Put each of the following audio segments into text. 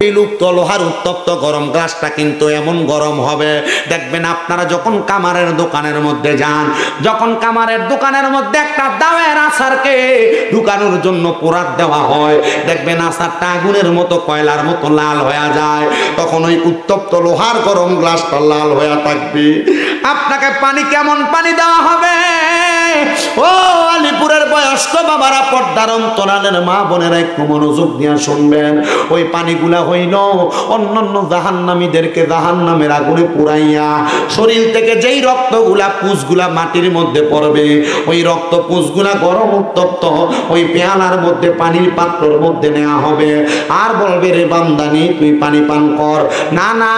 এই লোহার উত্তপ্ত গরম গ্লাসটা কিন্তু এমন গরম হবে, দেখবেন আপনারা যখন কামারের দোকানের মধ্যে যান, যখন কামারের দোকানের মধ্যে একটা দাওয়ের আচারকে ঢুকানোর জন্য পোড়াত দেওয়া হয়, দেখবেন আচারটা আগুনের মতো কয়লার মতো লাল হয়ে যায়, তখন ওই উত্তপ্ত লোহার গরম গ্লাসটা লাল হয়ে থাকবে। আপনাকে পানি কেমন পানি দেওয়া হবে? ও আলিপুরের বয়স্ক বাবারা, পর্দার অন্তরালের মা বোনেরা একটু মনোযোগ দিয়ে শুনবেন। ওই পানিগুলা হইল অন্যান্য জাহান্নামীদেরকে জাহান্নামের আগুনে পুরাইয়া শরীর থেকে যেই রক্তগুলা পুঁজগুলা মাটির মধ্যে পড়বে, ওই রক্ত পুঁজগুলা গরম উত্তপ্ত ওই পেয়ালার মধ্যে পানির পাত্রর মধ্যে নেওয়া হবে, আর বলবে রে বান্দানি তুই পানি পান কর। না না,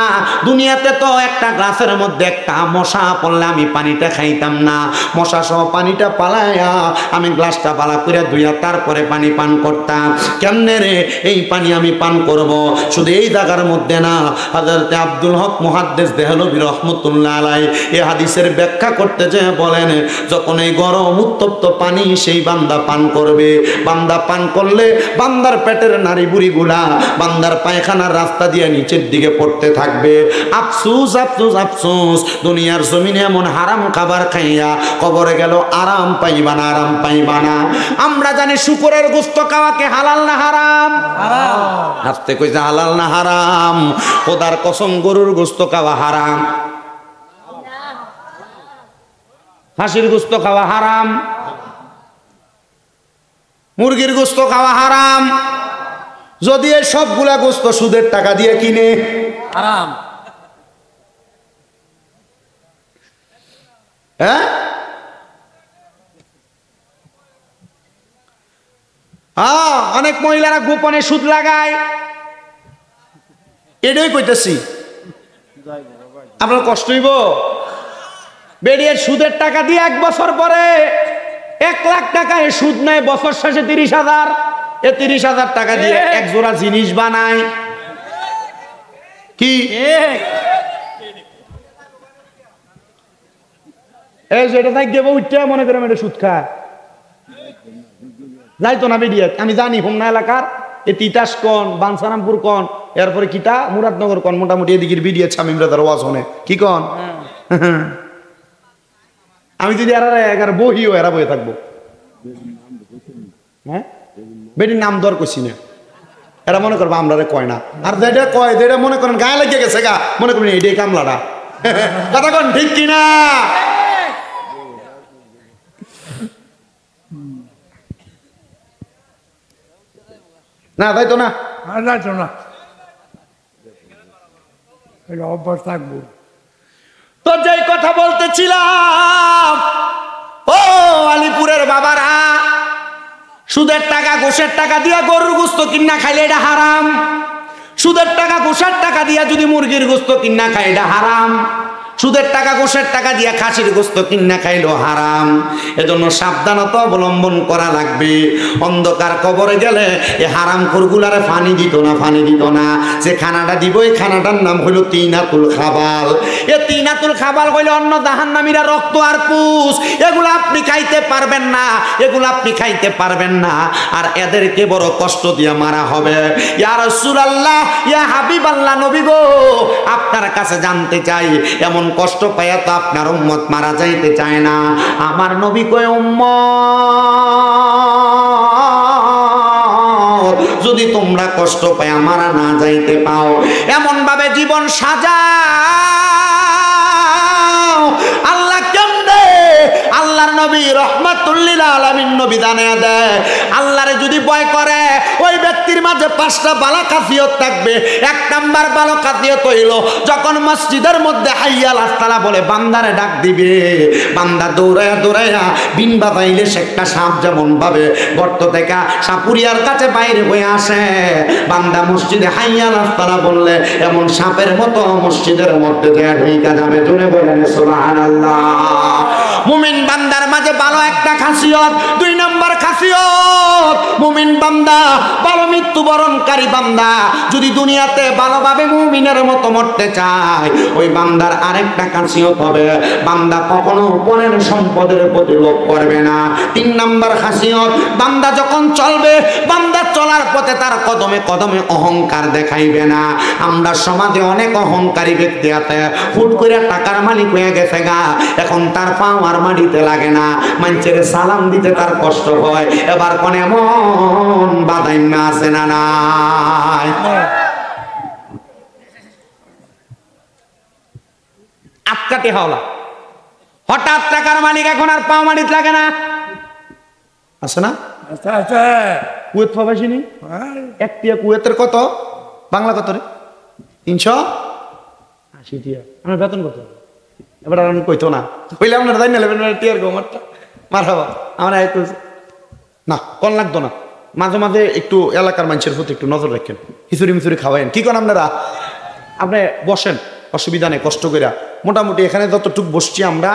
দুনিয়াতে তো একটা গ্লাসের মধ্যে একটা মশা পড়লে আমি পানিটা খাইতাম না, মশা সহ পানিটা পালাইয়া আমি গ্লাসটা পালা করে ধুইয়া তারপরে পানি পান করতাম। কেমনে রে এই পানি আমি পান করব? শুধু এই জায়গার মধ্যে না, হযরত আব্দুল হক মুহাদ্দিস দেহলভী রাহমাতুল্লাহ আলাইহি এই হাদিসের ব্যাখ্যা করতে যেয়ে বলেন, যখন এই গরম উত্তপ্ত পানি সেই বান্দা পান করবে, বান্দা পান করলে বান্দার পেটের নাড়ি বুড়িগুলা বান্দার পায়খানার রাস্তা দিয়ে নিচের দিকে পড়তে থাকবে। আফসোস আফসোস আফসোস, দুনিয়ার জমিনে এমন হারাম খাবার খাইয়া কবরে গেল আরাম পাইবা না, আরাম পাইবা না। আমরা জানি শুকরের গোশত খাওয়াকে হালাল না হারাম? হারাম। হাসতে কইছে হালাল না হারাম? খোদার কসম গরুর গোশত খাওয়া হারাম, হাসির গোশত খাওয়া হারাম, মুরগির গোশত খাওয়া হারাম। যদি এই সবগুলা গোশত সুদের টাকা দিয়ে কিনে, হারাম। হ্যাঁ, অনেক মহিলারা গোপনে সুদ লাগায়, এটাই কইতেছি। আপনার কষ্ট হইব? বেরিয়ে সুদের টাকা দিয়ে 1 বছর পরে 1 লাখ টাকা সুদ নেয়, বছর শেষে 30,000, এ 30,000 টাকা দিয়ে এক জোড়া জিনিস বানায়। কি এই যেটা থাকবে উঠতে মনে করেন এটা সুদ খায়, যাইতো না বেরিয়ে। আমি জানি হোমনা এলাকার এ তিতাস কন, বাঞ্ছারামপুর কন, এরপরে কিতা মুরাদনগর কন, মোটামুটি এদিকের বিডিএ ছামিমরাদার ওয়াজ হনে কি কন। আমি যদি এরা বহিও এরা বয়ে থাকবো, হ্যাঁ বেটির নাম দর করছি না, এরা মনে করবো আমরা কয় না। আর যেটা কয় যেটা মনে করেন গায়ে লেগে গেছে গা, মনে করেন এটাই কামলাটা। কথা কন ঠিক কিনা? না তাই তো না, যাইতো না, অভ্যাস থাকবো। তো যেই কথা বলতেছিলাম, ও আলিপুরের বাবারা, সুদের টাকা ঘুষের টাকা দিয়া গরুর গোশত কিনা খাইলে এটা হারাম, সুদের টাকা ঘুষের টাকা দিয়া যদি মুরগির গোশত কিনা খাই এটা হারাম, সুদের টাকা ঘুষের টাকা দিয়া খাসির গোশত কিনা খাইলো হারাম। এজন্য সাবধানতা অবলম্বন করা লাগবে। অন্ধকার কবরে গেলে এই হারাম খোরগুলারে ফানি দিত না, ফানি দিত না। যে খানাটা দিব এই খানাটার নাম হইল তিনাতুল খাবাল। এ তিনাতুল খাবাল হইলে অন্য জাহান্নামীরা রক্ত আর পুষ, এগুলো আপনি খাইতে পারবেন না, এগুলো আপনি খাইতে পারবেন না। আর এদেরকে বড় কষ্ট দিয়ে মারা হবে। ইয়া রাসূলুল্লাহ, ইয়া হাবিবাল্লাহ, নবী গো, আপনার কাছে জানতে চাই, এমন কষ্ট পাইয়া তো আপনার উম্মত মারা যাইতে চায় না। আমার নবী কয়, উম্মত যদি তোমরা কষ্ট পাই মারা না যাইতে পাও, এমন ভাবে জীবন সাজাও। আল্লাহ কেমনে? আল্লাহর নবী রাহমাতুল লিল আলামিন নবী জানায়া দেয়, আল্লাহরে যদি ভয় করে ওই ব্যক্তির মাঝে 5টা ভালো খাসিয়ত থাকবে। 1 নাম্বার ভালো খাসিয়ত হইল, যখন মসজিদের মধ্যে হাইয়া আলাস সালাহ বলে বান্দারে ডাক দিবে, বান্দা দৌড়ায়া দৌড়ায়া বিন বাজাইলে সে একটা সাপ যেমন ভাবে গর্ত থেকে সাপুরিয়ার কাছে বাইরে হয়ে আসে, বান্দা মসজিদে হাইয়া আলাস সালাহ বললে এমন সাপের মতো মসজিদের মধ্যে ঢুকে যাবে। জোরে বলেন সুবহানাল্লাহ। মুমিন বান্দার মাঝে ভালো একটা খাসিয়ত। 2 নাম্বার খাসিয়ত, মুমিন বান্দা ভালো মৃত্যুবরণকারী বান্দা যদি দুনিয়াতে ভালোভাবে মুমিনের মতো মরতে চায়, ওই বান্দার আরেকটা খাসিয়ত হবে, বান্দা কখনো পরের সম্পদের প্রতি লোভ করবে না। 3 নাম্বার খাসিয়ত, বান্দা যখন চলবে, বান্দা চলার পথে তার কদমে কদমে অহংকার দেখাইবে না। আমরা সমাজে অনেক অহংকারী ব্যক্তি আছে, ফুট করে টাকার মালিক হয়ে গেছে গা, এখন তার পাও আর মাটিতে লাগে না, মানুষের সালাম দিতে তার কষ্ট হয়। এবার কোন এমন বাদাইন্য আছে না নাই? আটকাতে হওয়া হঠাৎ টাকার মালিক এখন আর পাও মাটিতে লাগে না, আছে না? আচ্ছা আচ্ছা কুয়েত প্রবাসী নেই? একটিয়া কুয়েতের কত বাংলা কত রে? 380 টিয়া। আমার বেতন কত? এবার আর আমি কইতো না, কইলে আপনার তাই নেবেন টিয়ার গোমারটা মার হবা আমার না কন লাগতো না। মাঝে মাঝে একটু এলাকার মানুষের প্রতি একটু নজর রাখেন, খিচুড়ি মিচুরি খাওয়াইন। কি করেন আপনারা? আপনি বসেন, অসুবিধা নেই, কষ্ট করে। মোটামুটি এখানে যতটুকু বসছি আমরা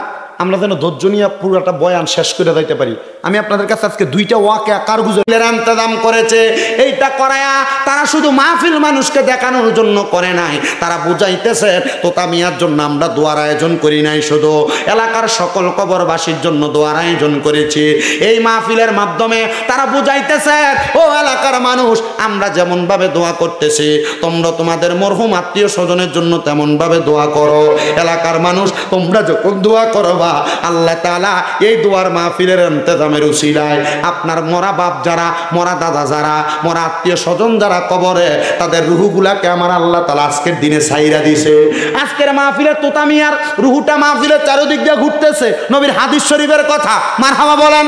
যেন ধৈর্য নিয়ে পুরোটা বয়ান শেষ করে যাইতে পারি। আমি আপনাদের কাছে আজকে 2টা ওয়াকিয়া কারগুজারের ইন্তজাম করেছে। এইটা করায়া তারা শুধু মাহফিল মানুষকে দেখানোর জন্য করে নাই, তারা বুঝাইতেছে তোতা মিয়ার জন্য আমরা দোয়ার আয়োজন করি নাই, শুধু এলাকার সকল কবরবাসীর জন্য দোয়ার আয়োজন করেছি। এই মাহফিলের মাধ্যমে তারা বুঝাইতেছে, ও এলাকার মানুষ, আমরা যেমন ভাবে দোয়া করতেছি তোমরা তোমাদের মরহুম আত্মীয় স্বজনের জন্য তেমন ভাবে দোয়া করো। এলাকার মানুষ, তোমরা যখন দোয়া করবা আল্লাহ তাআলা এই দোয়ার মাহফিলের ইন্তজামের উসিলায় আপনার মরা বাপ যারা, মরা দাদা যারা, মরা আত্মীয় স্বজন যারা কবরে, তাদের রুহুগুলাকে আমার আল্লাহ তাআলা আজকের দিনে ছাইরা দিছে। আজকের মাহফিলে তোতা মিয়ার রুহুটা মাহফিলের চারিদিক দিয়ে ঘুরতেছে, নবীর হাদিস শরীফের কথা, মারহাবা বলেন।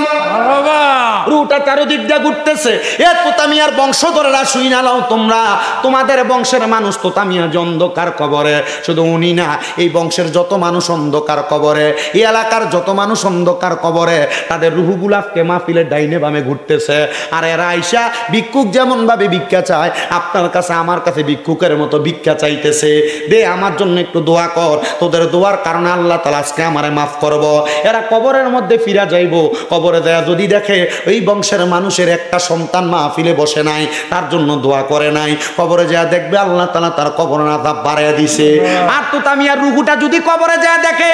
রুহুটা চারিদিক দিয়ে ঘুরতেছে। এ তোতা মিয়ার বংশধরেরা শুইনা লাও, তোমরা তোমাদের বংশের মানুষ তোতা মিয়া যে অন্ধকার কবরে, শুধু উনি না, এই বংশের যত মানুষ অন্ধকার কবরে, এই এলাকার যত মানুষ অন্ধকার কবরে, তাদের রুহুগুলাকে মাহফিলের ডাইনে বামে ঘুরতেছে। আর এরা আইসা ভিক্ষুক যেমন ভাবে ভিক্ষা চায়, আপনার কাছে আমার কাছে ভিক্ষুকের মতো ভিক্ষা চাইতেছে, দে আমার জন্য একটু দোয়া কর, তোদের দোয়ার কারণে আল্লাহ তাআলা আজকে আমারে মাফ করব। এরা কবরের মধ্যে ফিরা যাইব, কবরে দেয়া যদি দেখে এই বংশের মানুষের একটা সন্তান মাহফিলে বসে নাই, তার জন্য দোয়া করে নাই, কবরে যা দেখবে আল্লাহ তাআলা তার কবরের আযাব বাড়াইয়া দিছে। আর তোতা মিয়ার রুহুটা যদি কবরে যা দেখে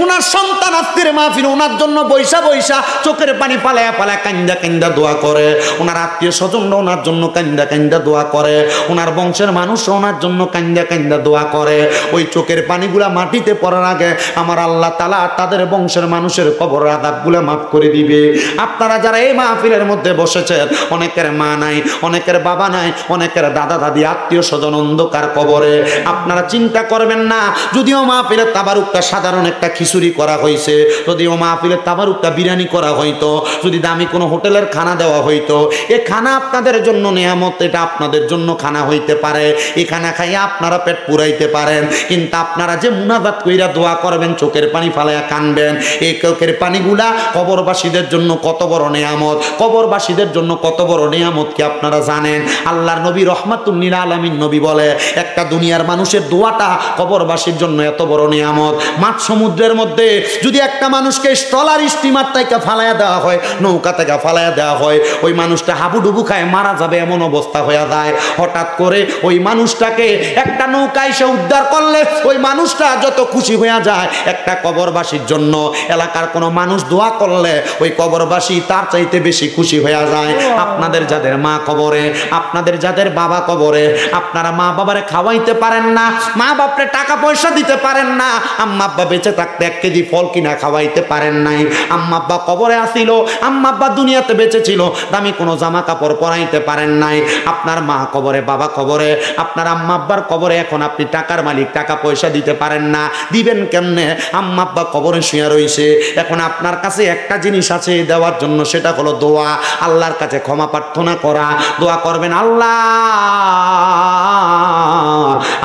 উনার সন্তান আজকের মাহফিল ওনার জন্য বৈশা বৈশা চোখের পানি পালায়া পালায়া কান্দা কান্দা দোয়া করে, ওনার আত্মীয় স্বজনরা ওনার জন্য কান্দা কান্দা দোয়া করে, ওনার বংশের মানুষ ওনার জন্য কান্দা কান্দা দোয়া করে, ওই চোখের পানিগুলা মাটিতে পড়ার আগে আমার আল্লাহ তাআলা তাদের বংশের মানুষের কবরের আযাবগুলো মাফ করে দিবে। আপনারা যারা এই মাহফিলের মধ্যে বসেছেন, অনেকের মা নাই, অনেকের বাবা নাই, অনেকের দাদা দাদি আত্মীয় স্বজন অন্ধকার কবরে, আপনারা চিন্তা করবেন না, যদিও মাহফিলের তাবারুকটা সাধারণ একটা খিচুড়ি করা হয়েছে, যদিও মাহফিলের তাবারুকটা বিরিয়ানি করা হইতো, যদি দামি কোনো হোটেলের খানা দেওয়া হইতো, এ খানা আপনাদের জন্য নেয়ামত, এটা আপনাদের জন্য খানা হইতে পারে, এই খানা খাইয়া আপনারা পেট পুরাইতে পারেন, কিন্তু আপনারা যে মুনাজাত কইরা দোয়া করবেন, চোখের পানি ফালাইয়া কানবেন, এই চোখের পানিগুলা কবরবাসীদের জন্য কত বড় নেয়ামত, কবরবাসীদের জন্য কত বড় নেয়ামত কি আপনারা জানেন? আল্লাহর নবী রাহমাতুল লিল আলামিন নবী বলে, একটা দুনিয়ার মানুষের দোয়াটা কবরবাসীর জন্য এত বড় নেয়ামত। মাছ সমুদ্রের মধ্যে যদি একটা মানুষকে স্টলার স্টিমার থেকে ফালাইয়া দেওয়া হয়, নৌকা থেকে ফালাইয়া দেওয়া হয়, ওই মানুষটা হাবুডুবু খায় মারা যাবে এমন অবস্থা হয়ে যায়। হঠাৎ করে ওই মানুষটাকে একটা নৌকা এসে উদ্ধার করলে ওই মানুষটা যত খুশি হয়ে যায়, একটা কবরবাসীর জন্য এলাকার কোনো মানুষ দোয়া করলে ওই কবরবাসী তার চাইতে বেশি খুশি হয়ে যায়। আপনাদের যাদের মা কবরে, আপনাদের যাদের বাবা কবরে, আপনারা মা বাবারে খাওয়াইতে পারেন না, মা বাপরে টাকা পয়সা দিতে পারেন না, আম্মা আব্বা বেঁচে থাকতে 1 কেজি ফল কিনা খাওয়াইতে পারেন নাই, আম্মা আব্বা কবরে আসিল, আম্মা আব্বা দুনিয়াতে বেঁচে ছিল, দামি কোনো জামা কাপড় পরাইতে পারেন নাই, আপনার মা কবরে, বাবা কবরে, আপনার আম্মা আব্বার কবরে এখন আপনি টাকার মালিক, টাকা পয়সা দিতে পারেন না, দিবেন কেমনে? আম্মা আব্বা কবরে শুয়ে রইছে, এখন আপনার কাছে একটা জিনিস আছে দেওয়ার জন্য, সেটা হলো দোয়া, আল্লাহর কাছে ক্ষমা প্রার্থনা করা। দোয়া করবেন, আল্লাহ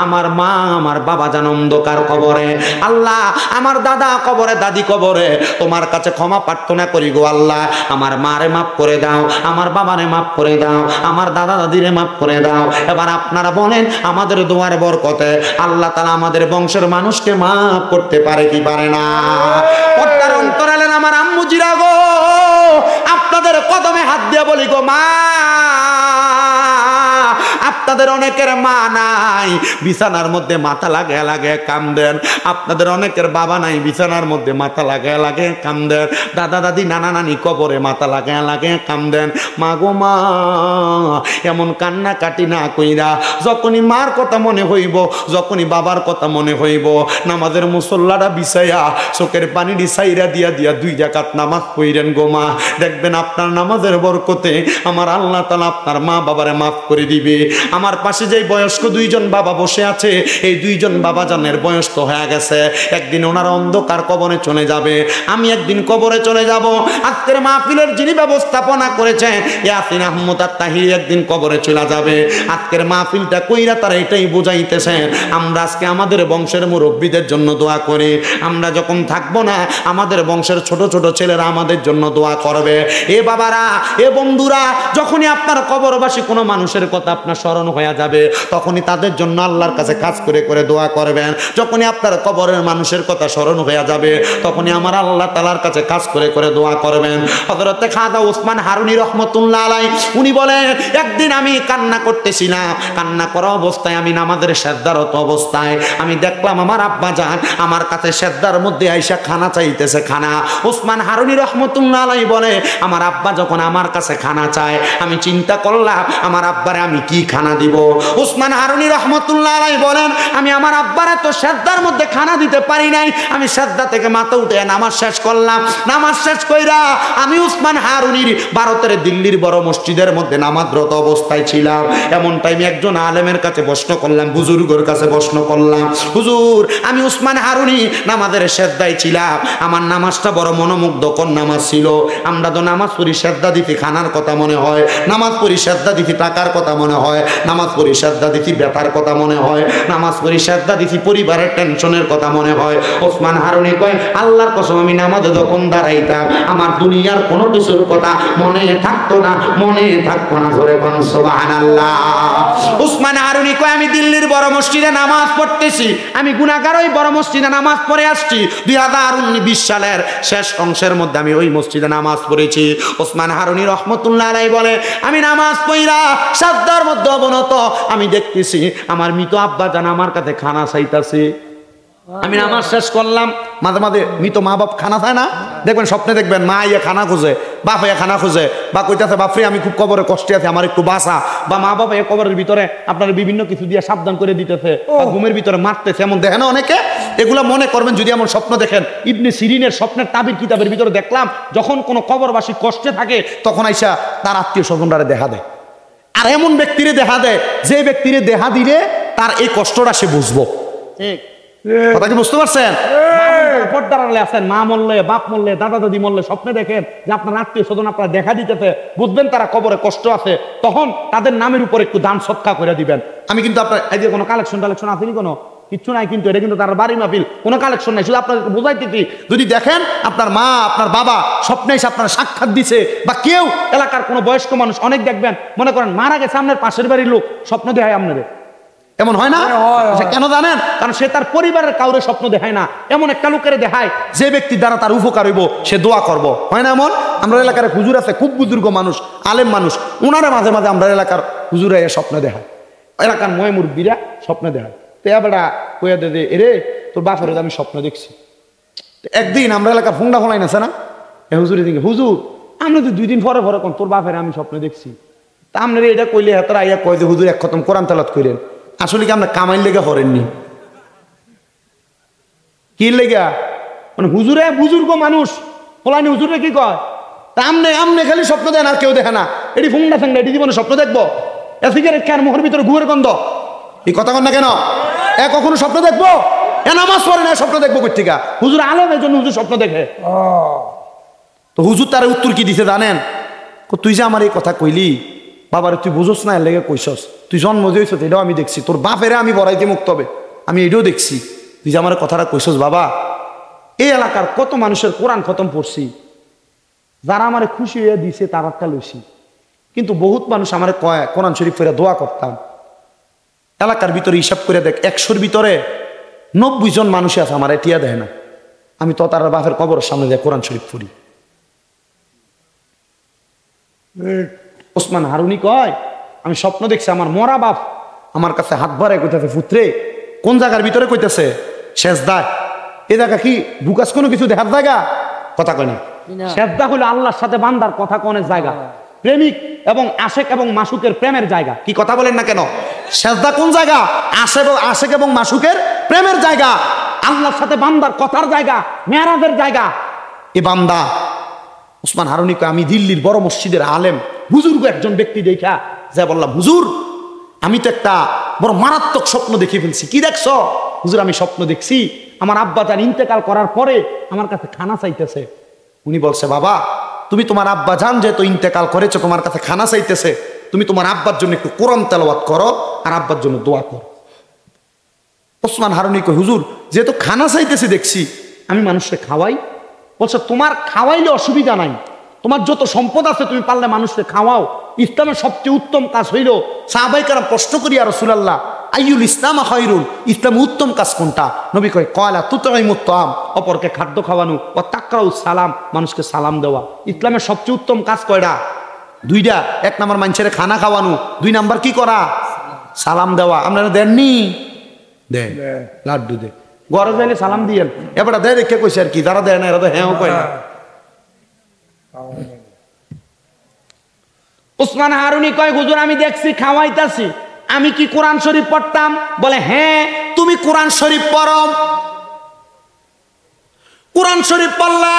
আমার মা আমার বাবা যেন অন্ধকার কবরে, আল্লাহ আমার দাদা কবরে, দাদি কবরে, তোমার কাছে ক্ষমা প্রার্থনা করি গো আল্লাহ, আমার মারে মাফ করে দাও, আমার বাবারে মাফ করে দাও, আমার দাদা দাদিরে মাফ করে দাও। এবার আপনারা বলেন, আমাদের দোয়ার বরকতে আল্লাহ তাআলা আমাদের বংশের মানুষকে মাফ করতে পারে কি পারে না? পর্দার অন্তরালেন আমার আম্মু জিরা গো, আপনাদের মাদের কদমে হাত দিয়ে বলি গো মা, আপনাদের অনেকের মা নাই, বিছানার মধ্যে মাথা লাগায় লাগায় কান্দেন। আপনাদের অনেকের বাবা নাই, বিছানার মধ্যে মাথা লাগায় লাগায় কান্দেন। দাদা দাদি নানা নানি কবরে মাথা লাগায় লাগায় কান্দেন। মা গো মা, এমন কান্না কাটি না কইরা যখনই মার কথা মনে হইব, যখনই বাবার কথা মনে হইব, নামাজের মুসল্লাটা বিছাইয়া চোখের পানি সাইরা দিয়া দিয়া 2 রাকাত নামাজ পড়েন গো মা। দেখবেন আপনার নামাজের বরকতে আমার আল্লাহ তাআলা আপনার মা বাবারে মাফ করে দিবে। আমার পাশে যে বয়স্ক 2 জন বাবা বসে আছে, এই 2 জন বাবা জানের বয়স তো হয়ে গেছে, একদিন ওনারা অন্ধকার কবরে চলে যাবে, আমি একদিন কবরে চলে যাব। আজকের মাহফিলের যিনি ব্যবস্থাপনা করেছেন ইয়াসিন আহমদ আত্তাহিরি একদিন কবরে চলে যাবে। আজকের মাহফিলটা কইরা তারা এটাই বুঝাইতেছেন, আমরা আজকে আমাদের বংশের মুরব্বীদের জন্য দোয়া করি, আমরা যখন থাকবো না আমাদের বংশের ছোট ছোট ছেলেরা আমাদের জন্য দোয়া করবে। এ বাবারা, এ বন্ধুরা, যখনই আপনার কবরবাসী কোনো মানুষের কথা আপনার স্মরণ হয়ে যাবে, তখনই তাদের জন্য আল্লাহর কাছে কাজ করে করে দোয়া করবেন। যখনই আপনার কবরের মানুষের কথা স্মরণ হয়ে যাবে, তখনই আমার আল্লাহ তাআলার কাছে কাজ করে করে দোয়া করবেন। হযরতে খাজা ওসমান হারুনি রহমতুল্লাহ আলাইহি উনি বলেন, একদিন আমি কান্না করতেছিলাম, কান্না করা অবস্থায় আমি নামাজের সেজদারত অবস্থায় আমি দেখলাম আমার আব্বা জান আমার কাছে সেজদার মধ্যে আইসা খানা চাইতেছে, খানা। ওসমান হারুনি রহমতুল্লাহ আলাইহি বলে, আমার আব্বা যখন আমার কাছে খানা চায়, আমি চিন্তা করলাম আমার আব্বারে আমি কি খানা দিব। ওসমান হারুনি রহমতুল্লাহ আলাইহি বলেন, আমি আমার আব্বারে তো সেজদার মধ্যে খানা দিতে পারি নাই, আমি সেজদা থেকে মাথা উঠে নামাজ শেষ করলাম। নামাজ শেষ কইরা আমি ওসমান হারুনির ভারতের দিল্লির বড় মসজিদের মধ্যে নামাজরত অবস্থায় ছিলাম। এমন টাইমে একজন আলেমের কাছে প্রশ্ন করলাম, বুজুর্গের কাছে প্রশ্ন করলাম, হুজুর আমি ওসমান হারুনি নামাজের সেজদায় ছিলাম, আমার নামাজটা বড় মনোমুগ্ধকর নামাজ ছিল। আমরা তো নামাজ পড়ি সেজদা দিতে খানার কথা মনে হয়, নামাজ পড়ি সেজদা দিতে টাকার কথা মনে হয়, নামাজ পড়ি সেজদা দিতে ব্যথার কথা মনে হয়, নামাজ পড়ি সেজদা দিতে পরিবারের টেনশনের কথা মনে হয়। ওসমান হারুনি কয়, আল্লাহর কসম আমি নামাজে যখন দাঁড়াইতাম আমার দুনিয়ার কোনো কিছুর কথা মনে থাকতো না, মনে থাকতো না। জোরে বলুন সুবহানাল্লাহ। ওসমান হারুনি কয়, আমি দিল্লির বড় মসজিদে নামাজ পড়তেছি, আমি গুনাহগার ওই বড় মসজিদে নামাজ পড়ে আসছি। 2020 সালের শেষ অংশের মধ্যে আমি ওই মসজিদে নামাজ পড়েছি। ওসমান হারুনি রহমতুল্লাহ আলাইহি বলে, আমি নামাজ পড়া সাজদার মধ্যে অবনত আমি দেখতেছি আমার মৃত আব্বা জান আমার কাছে খানা চাইতাছে। আমি নামাজ শেষ করলাম, মাঝে মাঝে মৃত মা বাপ খানা চায় না, দেখবেন স্বপ্নে দেখবেন মা ইয়া খানা খুঁজে, বাপ ইয়া খানা খুঁজে, বা কইতাছে বাপরে আমি খুব কবরে কষ্টে আছি আমার একটু বাঁচা, বা মা বাবা এই কবরের ভিতরে আপনার বিভিন্ন কিছু দিয়ে সাবধান করে দিতেছে, বা ঘুমের ভিতরে মারতেছে, এমন দেখেন অনেকে। এগুলা মনে করবেন যদি এমন স্বপ্ন দেখেন, ইবনে সিরিনের স্বপ্নের তাবির কিতাবের ভিতরে দেখলাম, যখন কোনো কবরবাসী কষ্টে থাকে তখন আইসা তার আত্মীয় স্বজনরা দেখা দেয়। আর এমন ব্যক্তিরে দেখা দেয় যে ব্যক্তিরে দেখা দিলে তার এই কষ্টটা সে বুঝবো। ঠিক কথা কি বুঝতে পারছেন? আছেন মা মরলে, বাপ মরলে, দাদা দাদি মরলে স্বপ্নে দেখেন যে আপনার আত্মীয় স্বজন আপনারা দেখা দিতেছে, বুঝবেন তারা কবরে কষ্ট আছে, তখন তাদের নামের উপর একটু দান সৎকার করে দিবেন। আমি কিন্তু আপনার এই যে কোনো কালেকশন টালেকশন আসেনি, কোনো কিচ্ছু নাই, কিন্তু এটা কিন্তু তার বাড়ি মাহফিল, কোনো কালেকশন নাই, শুধু আপনাদেরকে বোঝাইতেছি। যদি দেখেন আপনার মা আপনার বাবা স্বপ্নে এসে আপনার সাক্ষাৎ দিছে, বা কেউ এলাকার কোনো বয়স্ক মানুষ, অনেক দেখবেন মনে করেন মারা গেছে আপনার পাশের বাড়ির লোক, স্বপ্ন দেখায় আপনাদের, এমন হয় না? কেন জানেন? কারণ সে তার পরিবারের কাউরে স্বপ্ন দেখায় না, এমন একটা লোকের দেখায় যে ব্যক্তির দ্বারা তার উপকার হইব, সে দোয়া করব, হয় না? এমন আমরা এলাকার হুজুর আছে, খুব বুজুর্গ মানুষ, আলেম মানুষ, ওনারা মাঝে মাঝে আমরা এলাকার হুজুরে স্বপ্ন দেখায়, এলাকার ময় মুরব্বীরা স্বপ্ন দেখায়। তো এবারটা কইয়া দে, এরে তোর বাপের আমি স্বপ্ন দেখছি। একদিন আমরা এলাকার ফোনটা ফোনাই আছে না, হুজুরে দিকে, হুজুর আমরা তো 2 দিন পরে পরে কোন তোর বাপের আমি স্বপ্ন দেখছি। তা আপনারা এটা কইলে হাতারা আইয়া কয় যে হুজুর এক খতম কোরআন তেলাওয়াত কইলেন, আসলে কি আপনার কামাইল লেগে হরেননি, কি লেগা? মানে হুজুরে বুজুর্গ মানুষ ফলানি হুজুরে কি কয়, তা আমনে খালি স্বপ্ন দেন আর কেউ দেখে না, এটি ফুংডা ফেংডা, এটি জীবনে স্বপ্ন দেখবো? সিগারেট খান, মুখের ভিতরে গুয়ের গন্ধ, এই কথা কন না কেন? কখনো স্বপ্ন দেখবো? নামাজ পড়ে না, স্বপ্ন দেখবো কর্তিকা? হুজুর আলমের জন্য হুজুর স্বপ্ন দেখে। তো হুজুর তার উত্তর কি দিছে জানেন? তুই যে আমার এই কথা কইলি বাবার, তুই বুঝোস না, এর লেগে কইসস, তুই জন্ম দিয়েছ এটাও আমি দেখছি, তোর বাপেরে আমি বড়াইতে মুক্ত হবে আমি এটাও দেখছি, তুই যে আমার কথাটা কইসস বাবা, এই এলাকার কত মানুষের কোরআন খতম পড়ছি, যারা আমার খুশি হয়ে দিছে তার একটা লইছি, কিন্তু বহুত মানুষ আমার কয় কোরআন শরীফ পড়ে দোয়া করতাম। এলাকার ভিতরে হিসাব করে দেখ, 100-র ভিতরে 90 জন মানুষ আছে আমার টিয়া দেয় না, আমি তো তার বাপের কবরের সামনে দেয় কোরআন শরীফ পড়ি। ওসমান হারুনি কয় আমি স্বপ্ন দেখছি আমার মরা বাপ আমার কাছে হাত ভরায় কইতেছে, পুত্রে কোন জায়গার ভিতরে কইতেছে? সেজদায়। এ জায়গা কি বুকাস কোনো কিছু দেখার জায়গা? কথা কয় না। সেজদা হলো আল্লাহর সাথে বান্দার কথা কনের জায়গা, প্রেমিক এবং আশেক এবং মাসুকের প্রেমের জায়গা। কি কথা বলেন না কেন? সেজদা কোন জায়গা? আশেক এবং মাসুকের প্রেমের জায়গা, আল্লাহর সাথে বান্দার কথার জায়গা, মেরাজের জায়গা। এ বান্দা ওসমান হারুনি কয় আমি দিল্লির বড় মসজিদের আলেম বুজুর্গ একজন ব্যক্তি দেখা যা বললাম, হুজুর আমি তো একটা বড় মারাত্মক স্বপ্ন দেখে ফেলছি। কি দেখছো? হুজুর আমি স্বপ্ন দেখছি আমার আব্বা জান ইন্তেকাল করার পরে আমার কাছে খানা চাইতেছে। উনি বলছে, বাবা তুমি তোমার আব্বা জান যেহেতু ইন্তেকাল করেছো, তোমার কাছে খানা চাইতেছে, তুমি তোমার আব্বার জন্য একটু কোরআন তেলাওয়াত করো আর আব্বার জন্য দোয়া করো। ওসমান হারুনি কয়, হুজুর যেহেতু খানা চাইতেছি দেখছি আমি মানুষকে খাওয়াই। বলছে, তোমার খাওয়াইলে অসুবিধা নাই, তোমার যত সম্পদ আছে তুমি পারলে মানুষকে খাওয়াও। ইসলামের সবচেয়ে উত্তম কাজ হইল, সাহাবায়ে কেরাম প্রশ্ন করি আর রাসূলুল্লাহ আইয়ুল ইসলাম খায়রুন, ইসলামে উত্তম কাজ কোনটা? নবী কয় কয়লা তুতঈমুত তাআম, অপরকে খাদ্য খাওয়ানো, ও তাকরাউস সালাম, মানুষকে সালাম দেওয়া। ইসলামের সবচেয়ে উত্তম কাজ কয়টা? দুইটা। এক নাম্বার মানুষের খানা খাওয়ানো, দুই নাম্বার কি করা? সালাম দেওয়া। আপনারা দেননি? দে লাড্ডু দে, ঘরে যাইলে সালাম দিয়েন। এবার দেয় রেখে কইছে আর কি, যারা দেয় না এরা তো হ্যাঁ কয় না। ওসমান হারুনি কয়, হুজুর আমি দেখছি খাওয়াইতাছি, আমি কি কোরআন শরীফ পড়তাম? বলে, হ্যাঁ তুমি কোরআন শরীফ পড়ো। কোরআন শরীফ পড়লা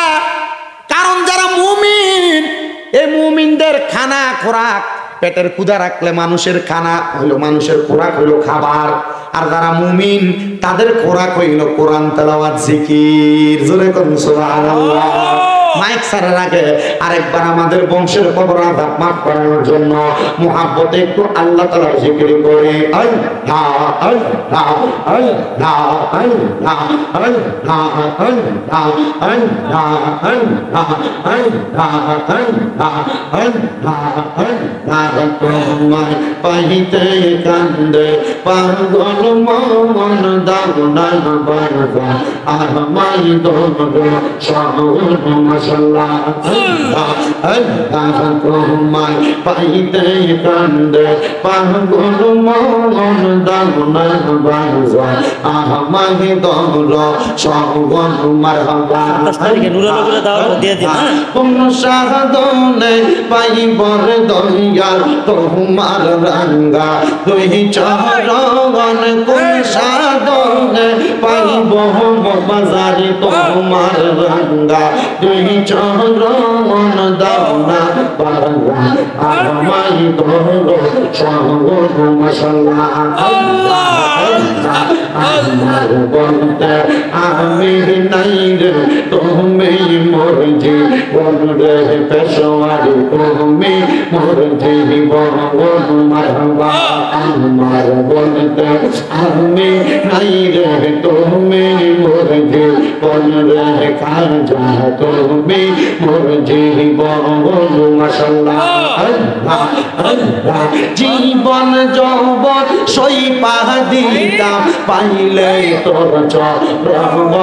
কারণ যারা মুমিন, এই মুমিনদের খানা খোরাক, পেটের ক্ষুধা রাখলে মানুষের খানা হইল, মানুষের খোরাক হইল খাবার। আর যারা মুমিন তাদের খোরাক হইল কোরআন তেলাওয়াত জিকির। জোরে করুন সুবহানাল্লাহ। মাইক ছাড়ার আগে আরেকবার আমাদের বংশের কবর আযাব মাফ করানোর জন্য মুহাব্বতে একটু আল্লাহ তাআলার জিকির করি। আল্লাহ আল্লাহ আল্লাহ আল্লাহ আল্লাহ আল্লাহ আল্লাহ আল্লাহ আল্লাহ আল্লাহ আল্লাহ তোমায় পাইতে কান্দে পাগল মন দাওনান বারবা আমায় দোলো শহর মাশাআল্লাহ। আল্লাহ আল্লাহ তোমায় পাইতে কান্দে পাগল মন দাওনান বারবা আমায় দোলো শহর মারহাবা। কোন সাধনে পাইবর দয়াল তোমার রঙ্গা তুই চরণ, কোন সাধনে পাইব বাজারে তোমার রঙ্গা তুই চরণ দাওনা বারবা আমায় দোলো শহর মাশাআল্লাহ। আল্লাহ আল্লাহ আমার বলতে আমি নাই রে, তুমি মোর জীবন রে পেশোয়ারি, তুমি মোর জীবন মারহাবা। আমার বলতে আমি নাই রে, তুমি মোর জীবন রে খাজা, তুমি মোর জীবন মাশাআল্লাহ। আল্লাহ আল্লাহ জীবন যৌবন সইপা দিতাম পাইলে তোর চরণ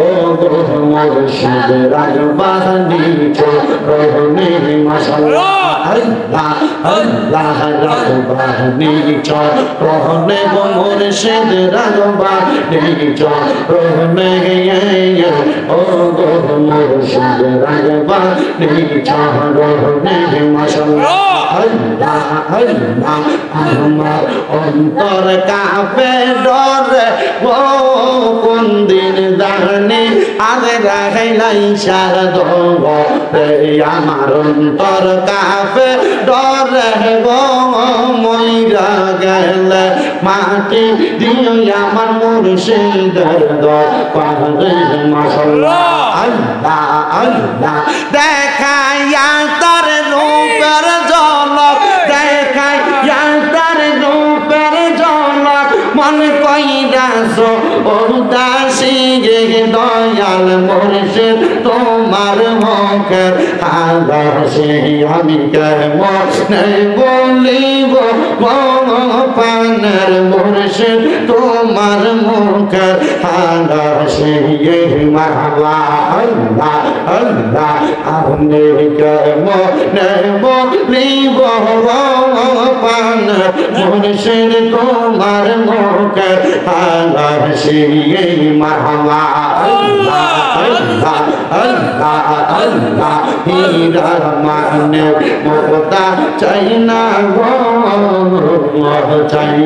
ও গো মুর্শিদ রাগবানি চরণে মাশাআল্লাহ। আল্লাহ আল্লাহ রাগবানি চরণে গো মুর্শিদ রাগবানি চরণে ও গো মুর্শিদ রাগবানি চরণে মাশাআল্লাহ। আল্লাহ আল্লাহ আমার অন্তর কাঁপে ডরে ও কোন দিন জানি আরে রাখাইলাই সারদ রে, আমার অন্তর কাঁপে ডরে গো মইরা গেলে মাটি দিও আমার মুর্শিদের দরবারে মাশাআল্লাহ। আল্লাহ আল্লাহ দেখাইয়া তার রূপের ঝলক, দেখাইয়া তার রূপের ঝলক মন কইরাছ উদাসী গে দয়াল মুর্শিদ তোমার মুখের আলাসে আমি কেমনে বলিব পানের মুর্শিদ তোমার মুখের আলাসে মুর্শিদে মারহাবা আল্লাহ আল্লাহ আপনি কেমনে বলিব পান মুর্শিদ তোমার মুখে হাসি মারহাবা আল্লাহ আল্লাহ আল্লাহ আল্লাহ হীরার মানে মোতা চাই না গো চাই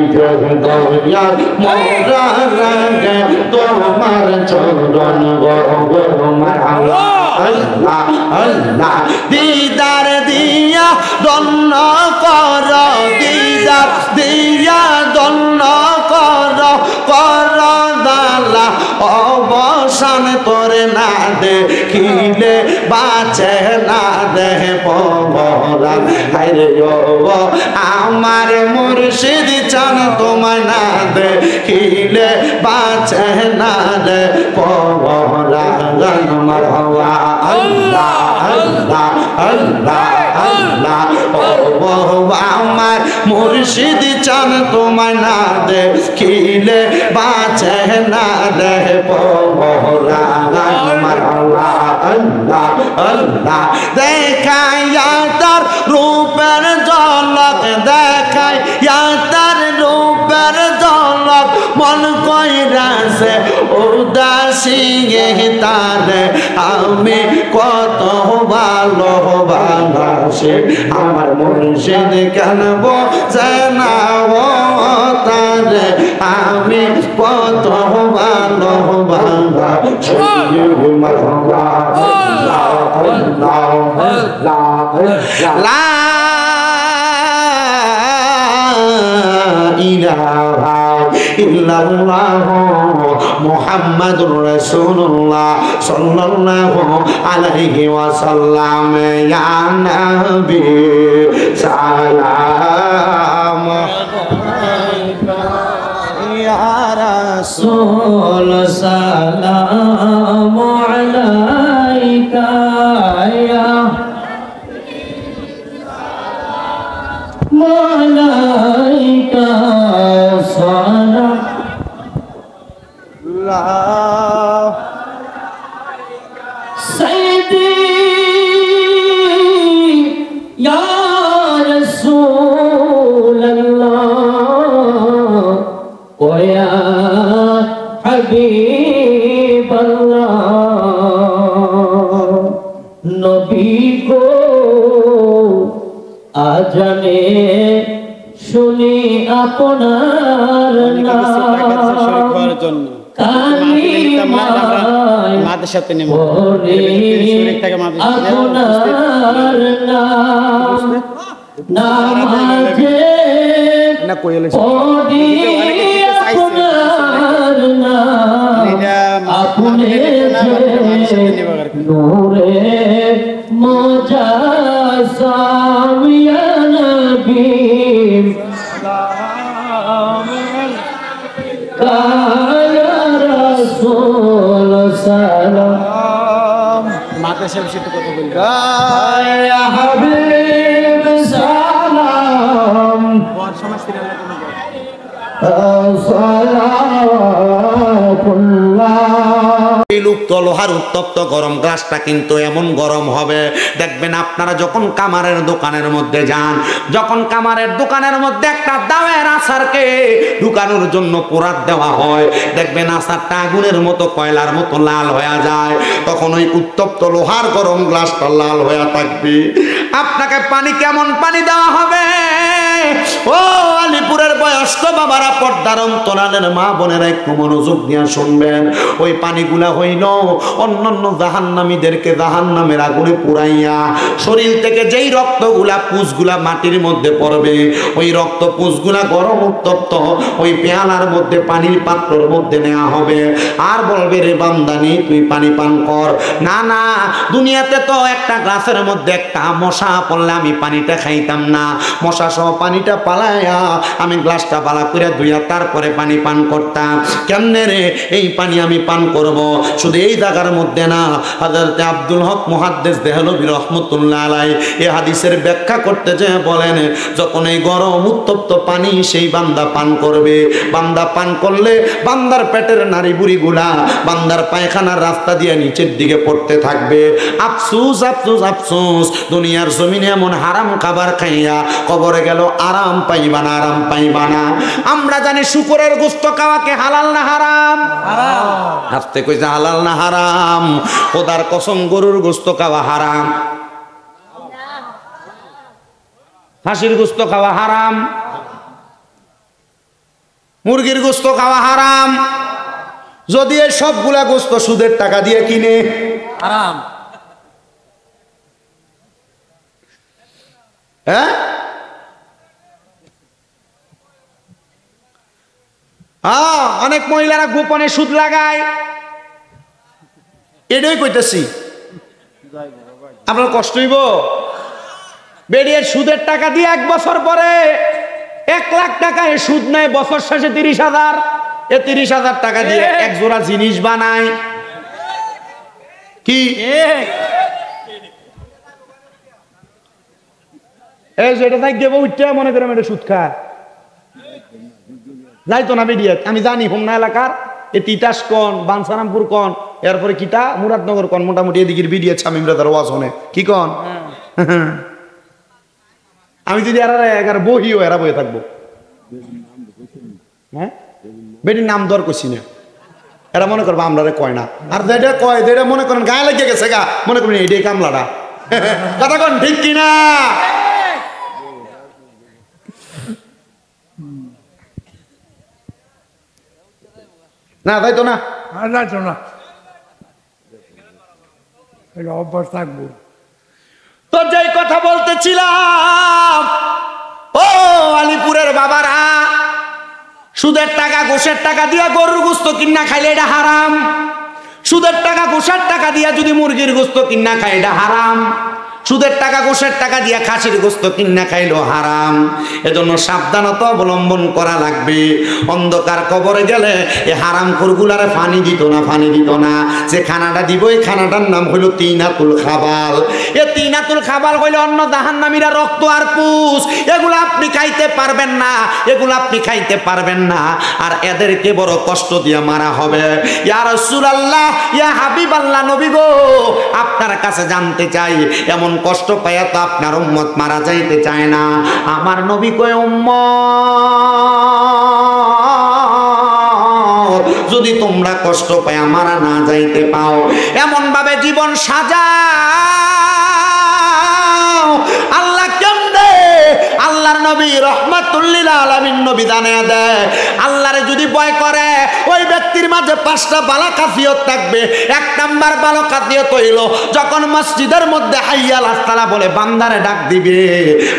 দয়া মোরা রাগে তোমার চরণ গো মারহাবা আল্লাহ আল্লাহ দিদার দিয়া দন্ন কর দিদার দিয়া দন্ন কর কর দালা অবসান তোরে না দেখিলে বাঁচে না দেহ পবরা হায়রে ও আমার মুর্শিদ চান তোমায় না দেখিলে বাঁচে না দে পবরা মারহাবা আল্লাহ আল্লাহ আল্লাহ আল্লাহ ও আমার মুর্শিদ চান তোমায় না দেখিলে বাঁচে না দে পবরা মারহাবা আল্লাহ আল্লাহ দেখাইয়া তার রূপের ঝলক দেখাইয়া তার রূপের ঝলক মন কইরাছে উদাসী তারে আমি কত ভালোবাসি আমার মুর্শিদ কেন বোঝে না ও তারে আমি কত ভালোবাসি মারহাবা আল্লাহ আল্লাহ লা ইলাহা ইল্লাল্লাহ মুহাম্মাদুর রাসূলুল্লাহ সাল্লাল্লাহু আলাইহি ওয়াসাল্লাম ইয়া নবী সালাম আলাইকা ইয়া রাসূল সালাম আলাইকা ইয়া মালাইকা সালাম سيدي يا رسول الله ويا حبيب الله নবী গো আজানে শুনি আপনার নাম মাদের সাথে আপনার নাম নামাজে পড়ি আপনার নাম আপনি নূরে মুজাসসাম ইয়া নবী ইয়া রাসূল সালাম মাদের সাথে কথা বলবো ইয়া হাবিব সালাম এই লুপ্ত লোহার উত্তপ্ত গরম গ্লাসটা কিন্তু এমন গরম হবে দেখবেন আপনারা যখন কামারের দোকানের মধ্যে যান, যখন কামারের দোকানের মধ্যে একটা দাওয়ের আচারকে ঢুকানোর জন্য পোড়াত দেওয়া হয়, দেখবেন আচারটা আগুনের মতো কয়লার মতো লাল হয়ে যায়, তখন ওই উত্তপ্ত লোহার গরম গ্লাসটা লাল হয়ে থাকবে। আপনাকে পানি কেমন পানি দেওয়া হবে? ও আলিপুরের বয়স্ক বাবারা, পর্দার অন্তরালের মা বোনেরা একটু মনোযোগ দিয়ে শুনবেন। ওই পানিগুলা হইল অন্যান্য জাহান্নামীদেরকে জাহান্নামের আগুনে পুরাইয়া শরীর থেকে যেই রক্তগুলা পুষগুলা মাটির মধ্যে পড়বে, ওই রক্ত পুষগুলা গরম উত্তপ্ত ওই পেয়ালার মধ্যে পানির পাত্রর মধ্যে নেওয়া হবে, আর বলবে রে বান্দানি তুই পানি পান কর। না না, দুনিয়াতে তো একটা গ্লাসের মধ্যে একটা মশা পড়লে আমি পানিটা খাইতাম না, মশা সহ পানি পানিটা পালায়া আমি গ্লাসটা পালা করে ধুইয়া তারপরে পানি পান করতাম। কেমনে রে এই পানি আমি পান করব? শুধু এই জায়গার মধ্যে না, হযরত আব্দুল হক মুহাদ্দিস দেহলভী রাহমাতুল্লাহ আলাইহি এই হাদিসের ব্যাখ্যা করতে যে বলেন, যখন এই গরম উত্তপ্ত পানি সেই বান্দা পান করবে, বান্দা পান করলে বান্দার পেটের নাড়ি বুড়িগুলা বান্দার পায়খানার রাস্তা দিয়ে নিচের দিকে পড়তে থাকবে। আফসোস আফসোস আফসোস, দুনিয়ার জমিনে এমন হারাম খাবার খাইয়া কবরে গেল আরাম পাইবা না, আরাম পাইবা না। আমরা জানি শুকরের গোশত খাওয়াকে হালাল না হারাম? হাফতে কইছে হালাল না হারাম? খোদার কসম গরুর গোশত খাওয়া হারাম, হাসির গোশত খাওয়া হারাম, মুরগির গোশত খাওয়া হারাম। যদি এই সবগুলা গোশত সুদের টাকা দিয়ে কিনে, হারাম। হ্যাঁ অনেক মহিলারা গোপনে সুদ লাগায়, এটাই কইতেছি। আপনার কষ্ট হইব? বেরিয়ে সুদের টাকা দিয়ে 1 বছর পরে 1 লাখ টাকা এ সুদ নেয়, বছর শেষে 30,000। এ 30,000 টাকা দিয়ে এক জোড়া জিনিস বানায়। কি এই যে এটা তাই দেবো উঠতে মনে করেন এটা সুদ খায়, যাইতো না বেরিয়ে। আমি জানি হোমনা এলাকার এ তিতাস কন, বানসারামপুর কন, এরপরে কিটা মুরাদনগর কন, মোটামুটি এদিকের বিডিএ ছামিম রাজার ওয়াজ হনে কি কন। আমি যদি এরা এগার বহিও এরা বয়ে থাকবো। হ্যাঁ বেটির নাম দর কইছি না, এরা মনে করবো আমরা কয় না। আর যেটা কয় যেটা মনে করেন গায়ে লেগে গেছে গা, মনে করেন এটাই কামলাটা। কথা কন ঠিক কিনা? না তাই তো না, যাইতো না, এটা অভ্যাস থাকবো। তো যেই কথা বলতেছিলাম, ও আলিপুরের বাবারা, সুদের টাকা ঘুষের টাকা দিয়া গরুর গোশত কিনা খাইলে এটা হারাম। সুদের টাকা ঘুষের টাকা দিয়া যদি মুরগির গোশত কিনা খাই এটা হারাম। সুদের টাকা ঘুষের টাকা দিয়া খাসির গোশত কিনা খাইলো হারাম। এজন্য সাবধানতা অবলম্বন করা লাগবে। অন্ধকার কবরে গেলে এ হারাম খোরগুলারে ফানি দিত না, ফানি দিত না। যে খানাটা দিব এই খানাটার নাম হইল তিনাতুল খাবাল। এ তিনাতুল খাবাল হইলে অন্য জাহান্নামীরা রক্ত আর পুষ, এগুলো আপনি খাইতে পারবেন না, এগুলো আপনি খাইতে পারবেন না। আর এদেরকে বড় কষ্ট দিয়ে মারা হবে। ইয়া রাসূলুল্লাহ, ইয়া হাবিবাল্লাহ, নবী গো আপনার কাছে জানতে চাই, এমন কষ্ট পাইয়া তো আপনার উম্মত মারা যাইতে চায় না। আমার নবী কয় উম্মত যদি তোমরা কষ্ট পাইয়া মারা না যাইতে পাও, এমন ভাবে জীবন সাজাও। আল্লাহ কেমনে? আল্লাহর নবী রাহমাতুল লিল আলামিন নবী জানায়া দেয়, আল্লাহরে যদি ভয় করে ওই ব্যক্তির মাঝে 5টা ভালো খাসিয়ত থাকবে। 1 নাম্বার ভালো খাসিয়ত হইল, যখন মসজিদের মধ্যে হাইয়া আলাস সালাহ বলে বান্দারে ডাক দিবে,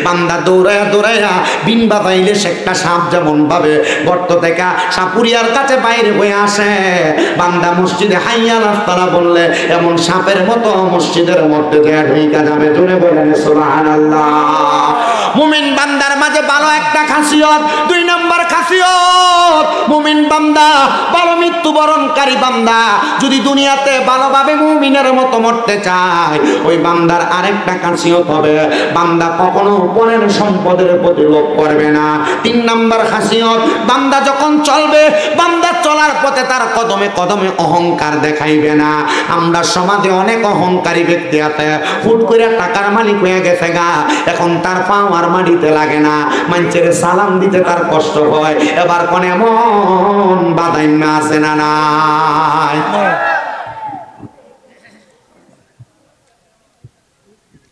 বান্দা দৌড়ায়া দৌড়ায়া বিন বাজাইলে সে একটা সাপ যেমন ভাবে গর্ত থেকে সাপুরিয়ার কাছে বাইরে হয়ে আসে, বান্দা মসজিদে হাইয়া আলাস সালাহ বললে এমন সাপের মতো মসজিদের মধ্যে ঢুইকা যাবে। জোরে বলেন সুবহানাল্লাহ। মুমিন বান্দার মাঝে ভালো একটা খাসিয়ত। 2 নম্বর খাসিয়ত, মুমিন বান্দা ভালো মৃত্যুবরণকারী বান্দা যদি দুনিয়াতে ভালোভাবে মুমিনের মতো মরতে চায়, ওই বান্দার আরেকটা খাসিয়ত হবে, বান্দা কখনো পরের সম্পদের প্রতি লোভ করবে না। 3 নম্বর খাসিয়ত, বান্দা যখন চলবে, বান্দা চলার পথে তার কদমে কদমে অহংকার দেখাইবে না। আমরা সমাজে অনেক অহংকারী ব্যক্তি আছে, হুট করে টাকার মালিক হয়ে গেছে গা, এখন তার পাও আর মাটিতে লাগে না, মানুষের সালাম দিতে তার কষ্ট হয়। এবার কোন এমন বাদাইন্য আছে না নাই?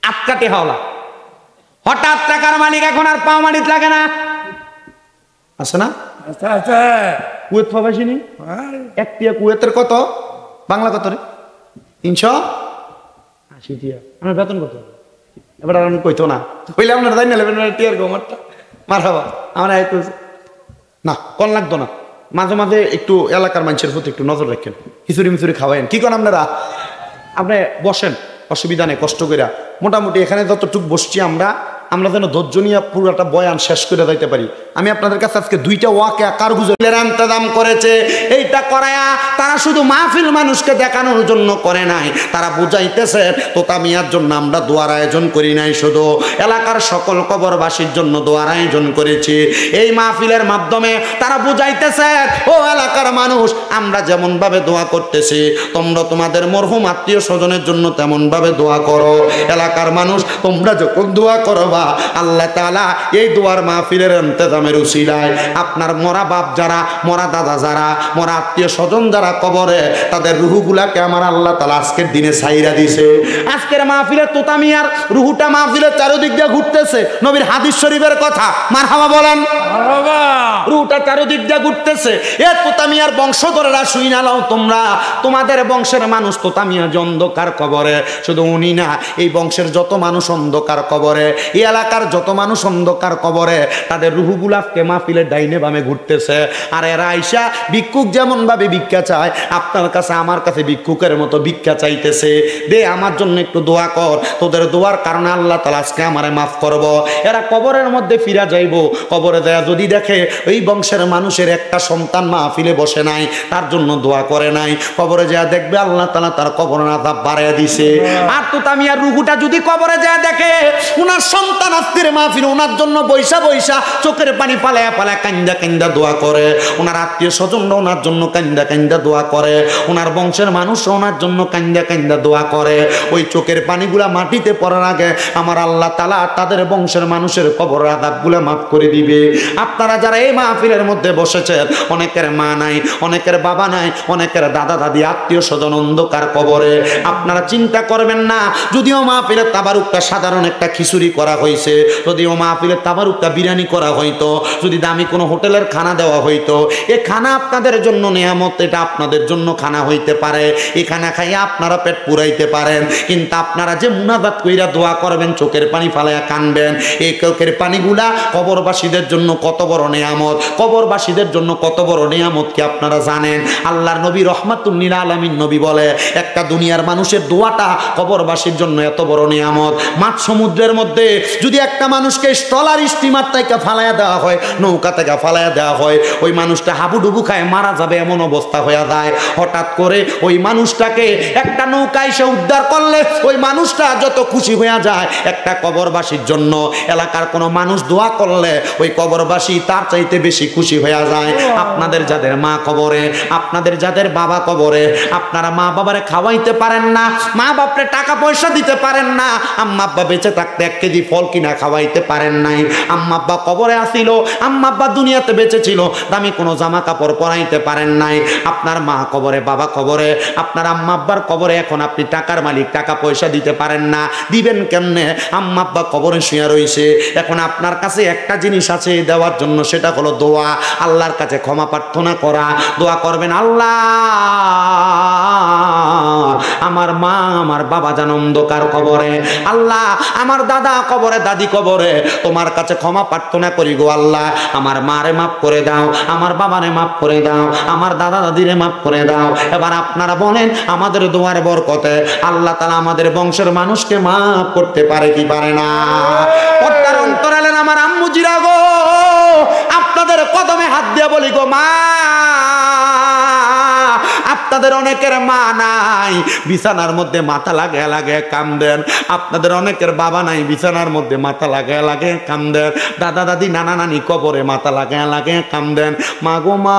আটকাতে হওয়া হঠাৎ টাকার মালিক এখন আর পাও মাটিতে লাগে না, আছে না? আচ্ছা আচ্ছা, কুয়েত প্রবাসিনী একটিয়া কুয়েতের কত বাংলা কত রে? 380 টিয়া। আমার বেতন কত? এবার আর আমি কইতো না, কইলে আপনার তাই নেবেন টিয়ার গোমারটা মারহাবা আমার না কন লাগতো না। মাঝে মাঝে একটু এলাকার মানুষের প্রতি একটু নজর রাখেন, খিচুড়ি মিচুরি খাওয়াইন। কি করেন আপনারা? আপনি বসেন, অসুবিধা নেই, কষ্ট কইরা। মোটামুটি এখানে যতটুক বসছি আমরা আমরা যেন ধৈর্য নিয়ে পুরোটা বয়ান শেষ করে দিতে পারি। আমি আপনাদের কাছে আজকে দুইটা ওয়াকে কারগুজরের ইন্তজাম করেছে। এইটা করায়া তারা শুধু মাহফিল মানুষকে দেখানোর জন্য করে নাই, তারা বুঝাইতেছে তোতা মিয়ার জন্য আমরা দোয়ার আয়োজন করি নাই, শুধু এলাকার সকল কবরবাসীর জন্য দোয়ার আয়োজন করেছি। এই মাহফিলের মাধ্যমে তারা বুঝাইতেছে ও এলাকার মানুষ, আমরা যেমন ভাবে দোয়া করতেছি তোমরা তোমাদের মরহুম আত্মীয় স্বজনের জন্য তেমন ভাবে দোয়া করো। এলাকার মানুষ তোমরা যখন দোয়া করবা আল্লাহ তাআলা এই দোয়ার মাহফিলের ইন্তজামের উসিলায় আপনার মরা বাপ যারা, মরা দাদা যারা, মরা আত্মীয় স্বজন যারা কবরে, তাদের রুহুগুলাকে আমার আল্লাহ তাআলা আজকের দিনে ছাইরা দিছে। আজকের মাহফিলের তোতা মিয়ার রুহুটা মাহফিলের চারিদিক দিয়ে ঘুরতেছে, নবীর হাদিস শরীফের কথা, মারহাবা বলেন। রুহুটা চারিদিক দিয়ে ঘুরতেছে। এ তোতা মিয়ার বংশধরেরা শুইনা লাও তোমরা, তোমাদের বংশের মানুষ তোতা মিয়া যে অন্ধকার কবরে, শুধু উনি না, এই বংশের যত মানুষ অন্ধকার কবরে, এই এলাকার যত মানুষ অন্ধকার কবরে, তাদের রুহুগুলাকে মাহফিলের ডাইনে বামে ঘুরতেছে। আর এরা আইসা ভিক্ষুক যেমন ভাবে ভিক্ষা চায়, আপনার কাছে আমার কাছে ভিক্ষুকের মতো ভিক্ষা চাইতেছে, দে আমার জন্য একটু দোয়া কর, তোদের দোয়ার কারণে আল্লাহ তাআলা আজকে আমারে মাফ করব। এরা কবরের মধ্যে ফিরা যাইব, কবরে যায় যদি দেখে ওই বংশের মানুষের একটা সন্তান মাহফিলে বসে নাই, তার জন্য দোয়া করে নাই, কবরে যায় দেখবে আল্লাহ তাআলা তার কবরের আযাব বাড়াইয়া দিছে। আর তোতা মিয়ার রুহুটা যদি কবরে যায় দেখে উনার সন্তান আজকের মাহফিলে ওনার জন্য বৈশা বৈশা চোখের পানি পালায়া পালায়া কান্দা কান্দা দোয়া করে, ওনার আত্মীয় স্বজনরা ওনার জন্য কান্দা কান্দা দোয়া করে, ওনার বংশের মানুষ ওনার জন্য কান্দা কান্দা দোয়া করে, ওই চোখের পানিগুলা মাটিতে পড়ার আগে আমার আল্লাহ তাআলা তাদের বংশের মানুষের কবরের আযাবগুলো মাফ করে দিবে। আপনারা যারা এই মাহফিলের মধ্যে বসেছেন, অনেকের মা নাই, অনেকের বাবা নাই, অনেকের দাদা দাদি আত্মীয় স্বজন অন্ধকার কবরে, আপনারা চিন্তা করবেন না। যদিও মাহফিলের তাবারুকটা সাধারণ একটা খিচুড়ি করা হয়েছে, যদিও মাহফিলের তাবারুকটা বিরিয়ানি করা হইতো, যদি দামি কোনো হোটেলের খানা দেওয়া হইতো, এ খানা আপনাদের জন্য নেয়ামত, এটা আপনাদের জন্য খানা হইতে পারে, এই খানা খাইয়া আপনারা পেট পুরাইতে পারেন, কিন্তু আপনারা যে মুনাজাত কইরা দোয়া করবেন, চোখের পানি ফালাইয়া কানবেন, এই চোখের পানিগুলা কবরবাসীদের জন্য কত বড় নেয়ামত, কবরবাসীদের জন্য কত বড় নেয়ামত কি আপনারা জানেন? আল্লাহর নবী রহমাতুল লিল আলামিন নবী বলে, একটা দুনিয়ার মানুষের দোয়াটা কবরবাসীর জন্য এত বড় নেয়ামত। মাছ সমুদ্রের মধ্যে যদি একটা মানুষকে ট্রলার স্টিমার থেকে ফালাইয়া দেওয়া হয়, নৌকা থেকে ফালাইয়া দেওয়া হয়, ওই মানুষটা হাবুডুবু খায় মারা যাবে এমন অবস্থা হয়ে যায়। হঠাৎ করে ওই মানুষটাকে একটা নৌকা এসে উদ্ধার করলে ওই মানুষটা যত খুশি হয়ে যায়, একটা কবরবাসীর জন্য এলাকার কোনো মানুষ দোয়া করলে ওই কবরবাসী তার চাইতে বেশি খুশি হয়ে যায়। আপনাদের যাদের মা কবরে, আপনাদের যাদের বাবা কবরে, আপনারা মা বাবারে খাওয়াইতে পারেন না, মা বাপরে টাকা পয়সা দিতে পারেন না, আম্মা আব্বা বেঁচে থাকতে 1 কেজি ফল কিনা খাওয়াইতে পারেন নাই, আম্মা আব্বা কবরে আসিল, আম্মা আব্বা দুনিয়াতে বেঁচে ছিল, দামি কোনো জামা কাপড় পরাইতে পারেন নাই, আপনার মা কবরে, বাবা কবরে, আপনার আম্মা আব্বার কবরে এখন আপনি টাকার মালিক, টাকা পয়সা দিতে পারেন না, দিবেন কেমনে? আম্মা আব্বা কবরে শুয়ে রইছে, এখন আপনার কাছে একটা জিনিস আছে দেওয়ার জন্য, সেটা হলো দোয়া, আল্লাহর কাছে ক্ষমা প্রার্থনা করা। দোয়া করবেন, আল্লাহ আমার মা আমার বাবা যেন অন্ধকার কবরে, আল্লাহ আমার দাদা কবরে, দাদি কবরে, তোমার কাছে ক্ষমা প্রার্থনা করি গো আল্লাহ, আমার মারে মাফ করে দাও, আমার বাবারে মাফ করে দাও, আমার দাদা দাদিরে মাফ করে দাও। এবার আপনারা বলেন, আমাদের দোয়ার বরকতে আল্লাহ তাআলা আমাদের বংশের মানুষকে মাফ করতে পারে কি পারে না? পর্দার অন্তরালেন আমার আম্মুজিরা গো, আপনাদের কদমে হাত দিয়ে বলি গো মা, আপনাদের অনেকের মা নাই, বিছানার মধ্যে মাথা লাগায় লাগায় কান্দেন, আপনাদের অনেকের বাবা নাই, বিছানার মধ্যে মাথা লাগায় লাগায় কান্দেন, দাদা দাদি নানা নানি কবরে মাথা লাগায় লাগায় কান্দেন। মা গো মা,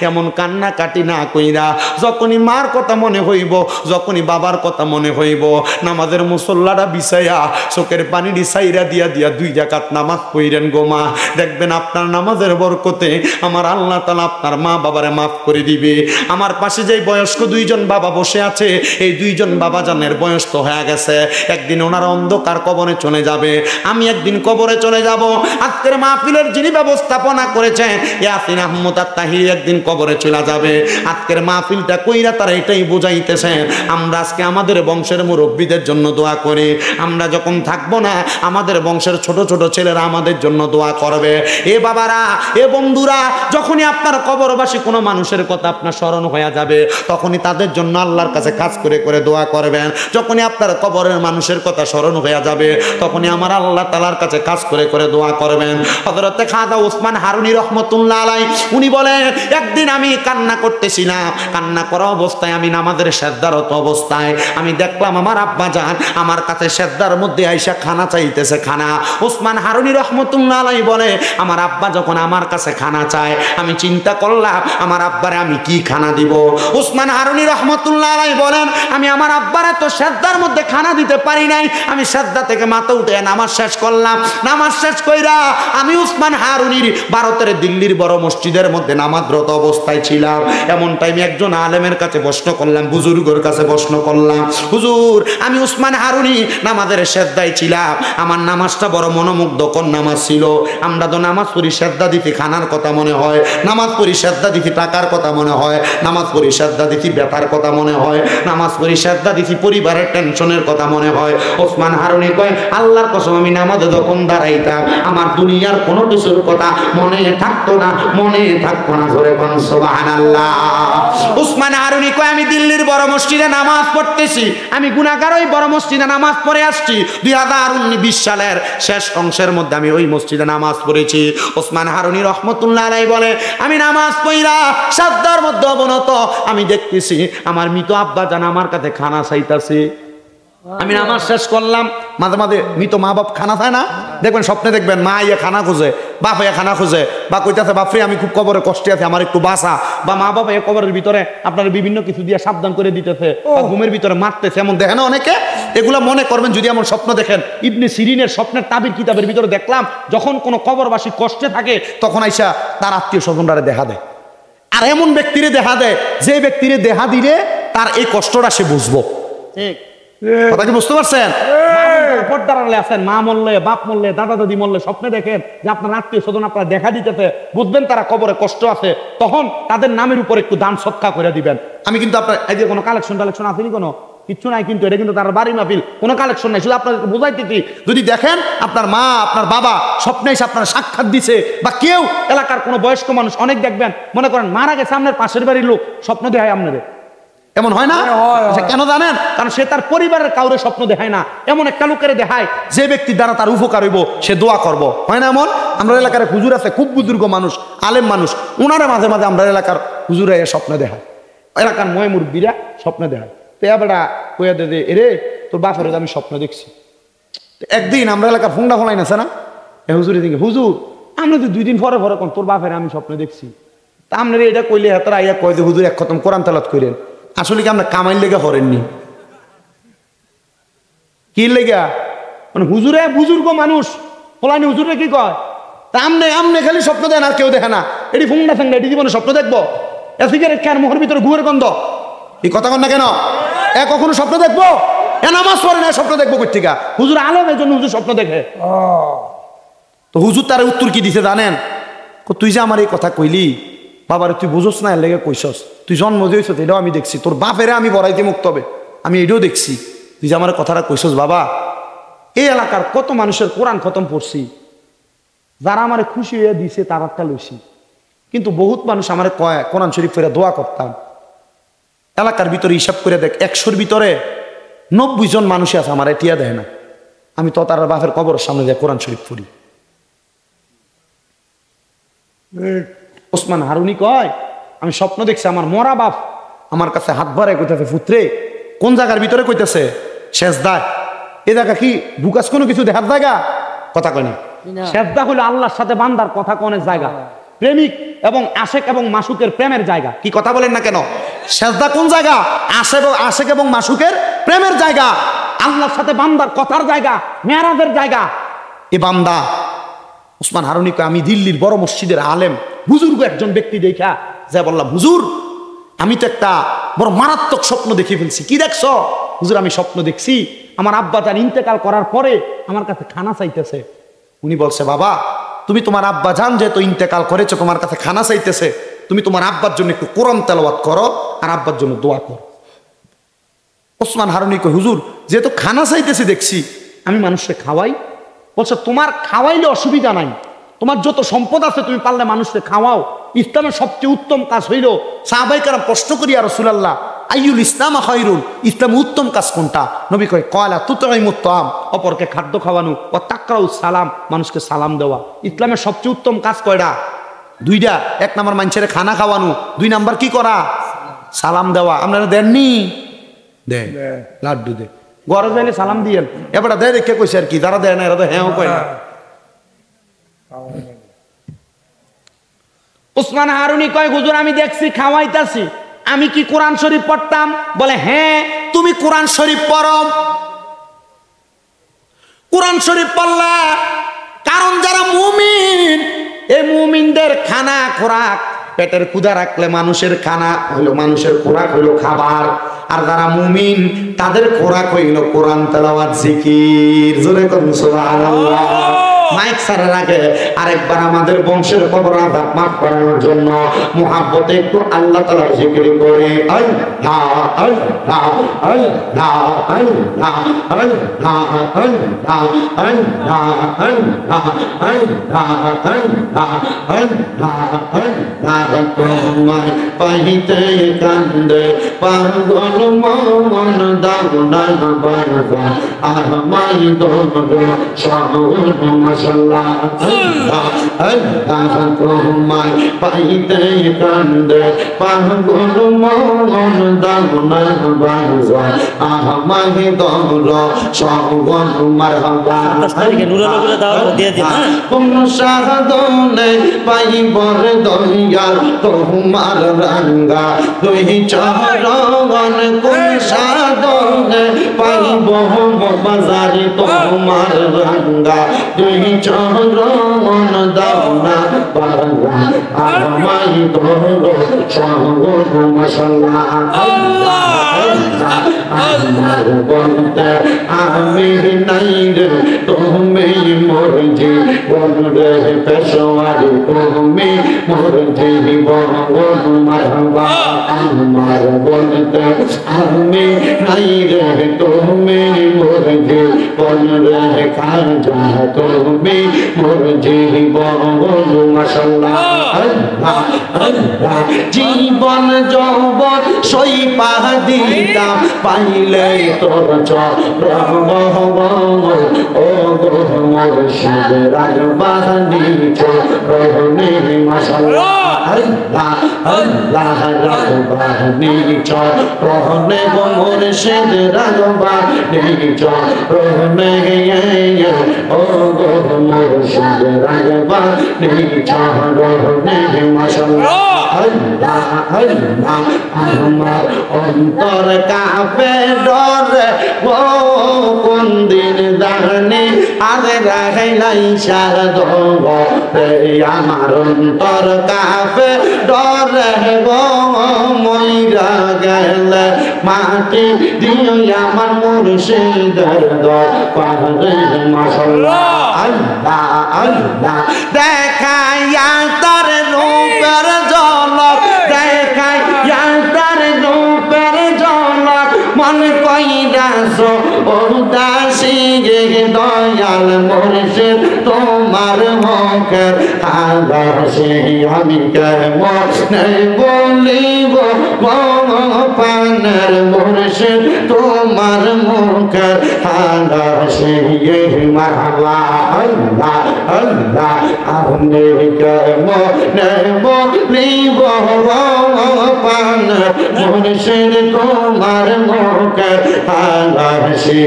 এমন কান্না কাটি না কইরা, যখনই মার কথা মনে হইব, যখনই বাবার কথা মনে হইব, নামাজের মুসল্লাটা বিছাইয়া চোখের পানি সাইরা দিয়া দিয়া 2 রাকাত নামাজ পড়েন গো মা, দেখবেন আপনার নামাজের বরকতে আমার আল্লাহ তাআলা আপনার মা বাবারে মাফ করে দিবে। আমার পাশে যেই বয়স্ক 2 জন বাবা বসে আছে, এই 2 জন বাবা জানের বয়স তো হয়ে গেছে, একদিন ওনারা অন্ধকার কবরে চলে যাবে, আমি একদিন কবরে চলে যাব। আজকের মাহফিলের যিনি ব্যবস্থাপনা করেছেন ইয়াসিন আহমদ আত্তাহিরি একদিন কবরে চলে যাবে। আজকের মাহফিলটা কইরা তারা এটাই বুঝাইতেছেন, আমরা আজকে আমাদের বংশের মুরব্বীদের জন্য দোয়া করি, আমরা যখন থাকবো না আমাদের বংশের ছোট ছোট ছেলেরা আমাদের জন্য দোয়া করবে। এ বাবারা, এ বন্ধুরা, যখনই আপনার কবরবাসী কোনো মানুষের কথা আপনার স্মরণ স্মরণ হয়ে যাবে, তখনই তাদের জন্য আল্লাহর কাছে কাজ করে করে দোয়া করবেন। যখনই আপনার কবরের মানুষের কথা স্মরণ হয়ে যাবে, তখনই আমার আল্লাহ তাআলার কাছে কাজ করে করে দোয়া করবেন। হযরত খাজা ওসমান হারুনি রহমতুল্লাহ আলাইহি উনি বলেন, একদিন আমি কান্না করতেছিলাম, কান্না করা অবস্থায় আমি নামাজের সেজদারত অবস্থায় আমি দেখলাম আমার আব্বা জান আমার কাছে সেজদার মধ্যে আইসা খানা চাইতেছে, খানা। ওসমান হারুনি রহমতুল্লাহ আলাইহি বলে, আমার আব্বা যখন আমার কাছে খানা চায় আমি চিন্তা করলাম আমার আব্বারে আমি কি খানা দিব। ওসমান হারুনি রহমতুল্লাহ আলাইহি বলেন, আমি আমার আব্বারে তো সেজদার মধ্যে খানা দিতে পারি নাই, আমি সেজদা থেকে মাথা উঠে নামাজ শেষ করলাম। নামাজ শেষ কইরা আমি ওসমান হারুনির ভারতের দিল্লির বড় মসজিদের মধ্যে নামাজরত অবস্থায় ছিলাম। এমন টাইমে একজন আলেমের কাছে প্রশ্ন করলাম, বুজুর্গের কাছে প্রশ্ন করলাম, হুজুর আমি ওসমান হারুনি নামাজের সেজদায় ছিলাম, আমার নামাজটা বড় মনোমুগ্ধকর নামাজ ছিল। আমরা তো নামাজ পড়ি সেজদা দিতে খানার কথা মনে হয়, নামাজ পড়ি সেজদা দিতে টাকার কথা মনে হয়, নামাজ পড়ি সেজদা দিতে ব্যথার কথা মনে হয়, নামাজ পড়ি সেজদা দিতে পরিবারের টেনশনের কথা মনে হয়। ওসমান হারুনি কয়, আল্লাহর কসম আমি নামাজে যখন দাঁড়াইতাম আমার দুনিয়ার কোনো কিছুর কথা মনে থাকতো না, মনে থাকতো না। জোরে বলুন সুবহানাল্লাহ। ওসমান হারুনি কয়, আমি দিল্লির বড় মসজিদে নামাজ পড়তেছি, আমি গুনাহগার ওই বড় মসজিদে নামাজ পড়ে আসছি। 2020 সালের শেষ অংশের মধ্যে আমি ওই মসজিদে নামাজ পড়েছি। ওসমান হারুনি রহমতুল্লাহ আলাইহি বলে, আমি নামাজ পড়া সাজদার মধ্যে অবনত আমি দেখতেছি আমার মৃত আব্বা জান আমার কাছে খানা চাইতাছে। আমি নামাজ শেষ করলাম, মাঝে মাঝে মৃত মা বাপ খানা চায় না, দেখবেন স্বপ্নে দেখবেন মা ইয়ে খানা খুঁজে, বাপ ইয়ে খানা খুঁজে, বা কইতাছে বাপরে আমি খুব কবরে কষ্টে আছি আমার একটু বাঁচা, বা মা বাবা এ কবরের ভিতরে আপনার বিভিন্ন কিছু দিয়ে সাবধান করে দিতেছে, বা ঘুমের ভিতরে মারতেছে, এমন দেখেন অনেকে। এগুলো মনে করবেন যদি এমন স্বপ্ন দেখেন, ইবনে সিরিনের স্বপ্নের তাবির কিতাবের ভিতরে দেখলাম যখন কোনো কবরবাসী কষ্টে থাকে তখন আইসা তার আত্মীয় স্বজনরা দেখা দেয়, আর এমন ব্যক্তিরে দেখা দেয় যে ব্যক্তিরে দেখা দিলে তার এই কষ্টটা সে বুঝবো। ঠিক কথা কি বুঝতে পারছেন? আছেন মা মরলে, বাপ মরলে, দাদা দাদি মরলে স্বপ্নে দেখেন যে আপনার আত্মীয় স্বজন আপনারা দেখা দিতেছে, বুঝবেন তারা কবরে কষ্ট আছে, তখন তাদের নামের উপর একটু দান সৎকার করে দিবেন। আমি কিন্তু আপনার এই যে কোনো কালেকশন টালেকশন আসেনি, কোনো কিচ্ছু নাই, কিন্তু এটা কিন্তু তার বাড়ি মাহফিল, কোনো কালেকশন নাই, শুধু আপনাদেরকে বোঝাইতেছি। যদি দেখেন আপনার মা আপনার বাবা স্বপ্নে এসে আপনার সাক্ষাৎ দিছে, বা কেউ এলাকার কোনো বয়স্ক মানুষ, অনেক দেখবেন মনে করেন মারা গেছে আপনার পাশের বাড়ির লোক স্বপ্ন দেখায় আপনাদের, এমন হয় না? কেন জানেন? কারণ সে তার পরিবারের কাউরে স্বপ্ন দেখায় না, এমন একটা লোকের দেখায় যে ব্যক্তির দ্বারা তার উপকার হইব, সে দোয়া করব, হয় না? এমন আমরা এলাকার হুজুর আছে, খুব বুজুর্গ মানুষ, আলেম মানুষ, ওনারা মাঝে মাঝে আমরা এলাকার হুজুরে স্বপ্ন দেখায়, এলাকার ময় মুরব্বীরা স্বপ্ন দেখায়। তো এবারটা কইয়া দে এরে তোর বাপের আমি স্বপ্ন দেখছি। একদিন আমরা এলাকার ফোনটা ফোনাই না না, হুজুরে দিকে হুজুর আমরা তো 2 দিন পরে পরে কোন তোর বাপের আমি স্বপ্ন দেখছি। তা আপনার এটা কইলে হাতারা আইয়া কয় যে হুজুর এক খতম কোরআন তেলাওয়াত করেন। আসলে কি আমরা কামাইল লেগে হরেননি, কি লেগা? মানে হুজুরে বুজুর্গ মানুষ ফলানি হুজুরে কি কয়, তা আমনে খালি স্বপ্ন দেন আর কেউ দেখে না, এটি ফুংডা ফেংডা এটি জীবনে স্বপ্ন দেখবো? এ সিগারেট খেয়ার মুখের ভিতরে গুয়ের গন্ধ, এই কথা কন না কেন? এ কখনো স্বপ্ন দেখবো? এ নামাজ পড়ে না, স্বপ্ন দেখবো কর্তিকা? হুজুর আলেমের জন্য হুজুর স্বপ্ন দেখে। তো হুজুর তার উত্তর কি দিছে জানেন? তুই যে আমার এই কথা কইলি বাবার তুই বুঝোস না, এর লেগে কইসস, তুই জন্ম দিয়েছ এটাও আমি দেখছি, তোর বাপেরে আমি বড়াইতে মুক্ত হবে আমি এটাও দেখছি, তুই যে আমার কথাটা কইসস বাবা। এই এলাকার কত মানুষের কোরআন খতম পড়ছি, যারা আমার খুশি হয়ে দিছে তারাটা লইছি, কিন্তু বহুত মানুষ আমার কয় কোরআন শরীফ ফেরা দোয়া করতাম। এলাকার ভিতরে হিসাব করে দেখ 100-র ভিতরে 90 জন মানুষ আছে আমার টিয়া দেয় না, আমি তো তার বাপের কবরের সামনে দিয়ে কোরআন শরীফ পড়ি। ওসমান হারুনি কয় আমি স্বপ্ন দেখছি আমার মরা বাপ আমার কাছে হাত ভরে কইতেছে, পুত্রে কোন জায়গার ভিতরে কইতেছে? সেজদা। এ জায়গা কি বুকাস কোনো কিছু দেখার জায়গা? কথা কয় না। সেজদা হলো আল্লাহর সাথে বান্দার কথা কোনের জায়গা, প্রেমিক এবং আশেক এবং মাসুকের প্রেমের জায়গা। কি কথা বলেন না কেন? সেজদা কোন জায়গা? আশেক এবং মাসুকের প্রেমের জায়গা, আল্লাহর সাথে বান্দার কথার জায়গা, মেরাজের জায়গা। এ বান্দা ওসমান হারুনি কয় আমি দিল্লির বড় মসজিদের আলেম বুজুর্গ একজন ব্যক্তি দেখা যা বললাম, হুজুর আমি তো একটা বড় মারাত্মক স্বপ্ন দেখে ফেলছি। কি দেখছো? হুজুর আমি স্বপ্ন দেখছি আমার আব্বা জান ইন্তেকাল করার পরে আমার কাছে খানা চাইতেছে। উনি বলছে, বাবা তুমি তোমার আব্বা জান যেহেতু ইন্তেকাল করেছো তোমার কাছে খানা চাইতেছে, তুমি তোমার আব্বার জন্য একটু কোরআন তেলাওয়াত করো আর আব্বার জন্য দোয়া করো। ওসমান হারুনি কয় হুজুর যেহেতু খানা চাইতেছে দেখছি আমি মানুষকে খাওয়াই। বলছে তোমার খাওয়াইলে অসুবিধা নাই, তোমার যত সম্পদ আছে তুমি পারলে মানুষকে খাওয়াও। ইসলামের সবচেয়ে উত্তম কাজ হইল, সাহাবায়ে কেরাম প্রশ্ন করি আর রাসূলুল্লাহ আইয়ুল ইসলাম খায়রুন, ইসলামের উত্তম কাজ কোনটা? নবী কয় কয়লা তুতঈমুত তাআম, অপরকে খাদ্য খাওয়ানো, ও তাকরাউস সালাম, মানুষকে সালাম দেওয়া। ইসলামের সবচেয়ে উত্তম কাজ কয়টা? দুইটা। এক নাম্বার মানুষের খানা খাওয়ানো, দুই নাম্বার কি করা? সালাম দেওয়া। আপনারা দেননি? দে লাড্ডু দে, ঘরে যাইলে সালাম দিয়েন। এবার দেয় রেখে কইছে আর কি, যারা দেয় না এরা তো হ্যাঁ কয় না। উসমান হারুনি কয় হুজুর আমি দেখছি খাওয়াইতাছি, আমি কি কোরআন শরীফ পড়তাম? বলে হ্যাঁ তুমি কোরআন শরীফ পড়ো। কোরআন শরীফ পড়লা, কারণ যারা মুমিন, এই মুমিনদের খানা খোরাক, পেটের ক্ষুধা রাখলে মানুষের খানা হইলো, মানুষের খোরাক হইলো খাবার। আর যারা মুমিন তাদের খোরাক হইল কোরআন তেলাওয়াত জিকির। জোরে করুন সুবহানাল্লাহ। মাইক ছাড়ার আগে আরেকবার আমাদের বংশের কবর আযাব মাফ করানোর জন্য মুহাব্বতে একটু আল্লাহ তাআলার জিকির করে আল্লাহ আল্লাহ আল্লাহ আল্লাহ আল্লাহ আল্লাহ আল্লাহ আল্লাহ আল্লাহ আল্লাহ আল্লাহ তোমায় পাইতে কান্দে পাগল মন দাওনা বারবা আমাই দোলো শাহুর মাশাআল্লাহ আল্লাহ আল্লাহ তোমায় পাইতে কান্দে পাগল মন দাওনা বারবা আমাই দোলো শাহুর মারহাবা। নুরানুগুলো দাও দিয়ে দিন। কোন সাধনে পাইবর দয়াল তোমার রঙ্গা দুই চরণ, কোন সাধনে পাইব বাজারে তোমার রঙ্গা দুই চরণ দাওনা বারঙ্গা আমায় ধরো শাহুর মাশাআল্লাহ আল্লাহ আমার বলতে আমি নাই রে তুমি মোর জীবন রে পেশোয়ারি তুমি মোর জীবন মারহাবা। আমার বলতে আমি নাই রে তুমি মোর জীবন রে খাজা তুমি মোর জীবন মাশাআল্লাহ আল্লাহ আল্লাহ। জীবন যৌবন সইপা দিতাম পাইলে তোর চরণ ও গো মুর্শিদ রাজবানি চরণে মাশাআল্লাহ আল্লাহ আল্লাহ রাজবানি চরণে গো মুর্শিদ রাজবানি চরণে ও গো মুর্শিদ রাজবানি চরণে মাশাআল্লাহ আল্লাহ আল্লাহ। আমার অন্তর কাঁপে ডরে ও কোন দিন জানি আজ রাখাইলাই শারদ রে, আমার অন্তর কাঁপে ডরে গো মইরা গেলে মাটি দিও আমার মুর্শিদের দরবারে মাশাআল্লাহ আল্লাহ আল্লাহ। দেখাইয়া তার রূপের ঝলক, দেখাইয়া তার রূপের ঝলক মন কইরাছ ও দাসী গে দয়াল মুর্শিদ তোমার মুখের আদর্শে আমি কেমন বলিব পানের মুর্শিদ তোমার মুখের আদর্শে মারহাবা আল্লাহ আল্লাহ। আমি কেমন বলিব পানের মুর্শিদ তোমার মুখের আদর্শে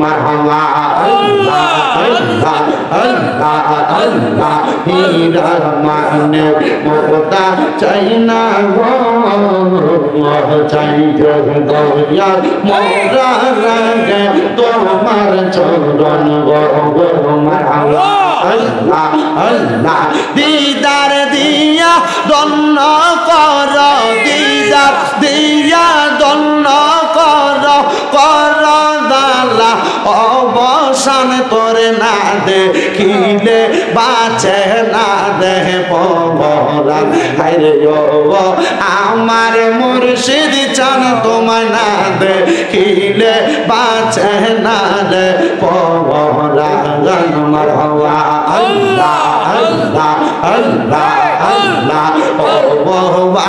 মারহাবা আল্লাহ আল্লাহ আল্লাহ আল্লাহ। হীরার মানে মমতা চাই না গো চাই দয়াল মোরা রাগে তোমার চরণ গো মারহাবা আল্লাহ আল্লাহ। দিদার দিয়া দন্ন কর, দিদার দিয়া দন্ন কর কর দালা অবসান তোরে না দেখিলে বাঁচে না দেহ পবরান। হায়রে ও আমার মুর্শিদ চান তোমায় না দেখিলে বাঁচে না দে পবরান। মারহাবা আল্লাহ আল্লাহ আল্লাহ আল্লাহ ও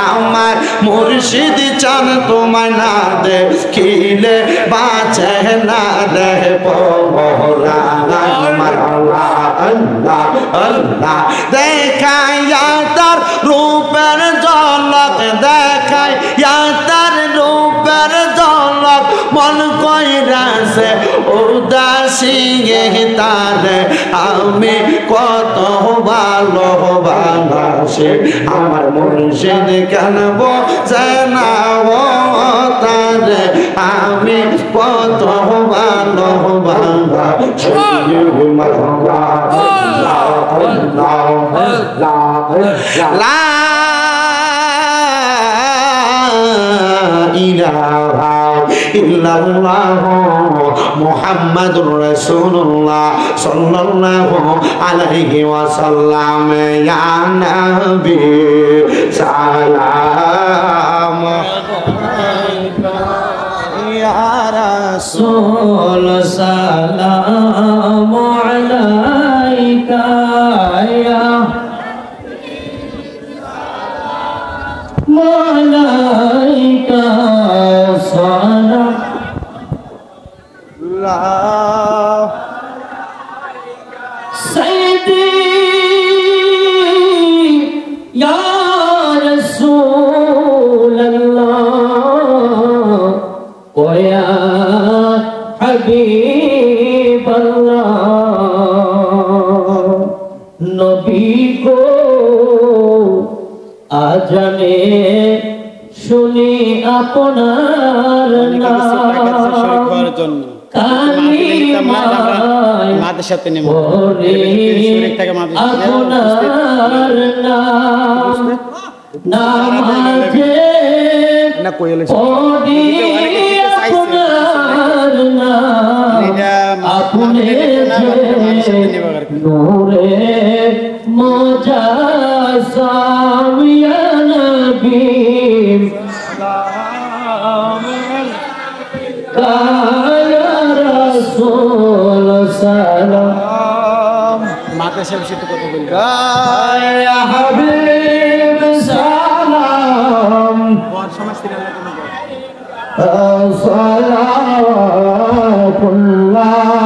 আমার মুর্শিদ চান তোমায় না দেখিলে বাঁচে না রে পরাণ আমার আল্লাহ আল্লাহ আল্লাহ দেখাইয়া তার রূপের ঝলক দেখাইয়া তার রূপের ঝলক মন কইরাছে উদাসী তারে আমি কত ভালোবাসি আমার মুর্শিদ কেন বোঝে না ও তারে আমি কত ভালোবাসি লা ইলাহা ইল্লাল্লাহ মুহাম্মাদুর রাসূলুল্লাহ সাল্লাল্লাহু আলাইহি ওয়াসাল্লাম ইয়া নবী সালাম আলাইকা ইয়া রাসূল সালাম আলাইকা ইয়া মালাইকা সালাম সাইয়্যিদি ইয়া রাসূলুল্লাহ ওয়া ইয়া হাবিবাল্লাহ নবী গো আজানে শুনি আপনার নাম মাদের সাথে নেব আপনার নাম নামাজে না কইলে পড়ি আপনার নাম আপনি নূরে মুজাসসাম ইয়া নবী ইয়া রাসূল সালাম মাদের সাথে কথা বলি ইয়া হাবিব সালাম সালাতুল্লাহ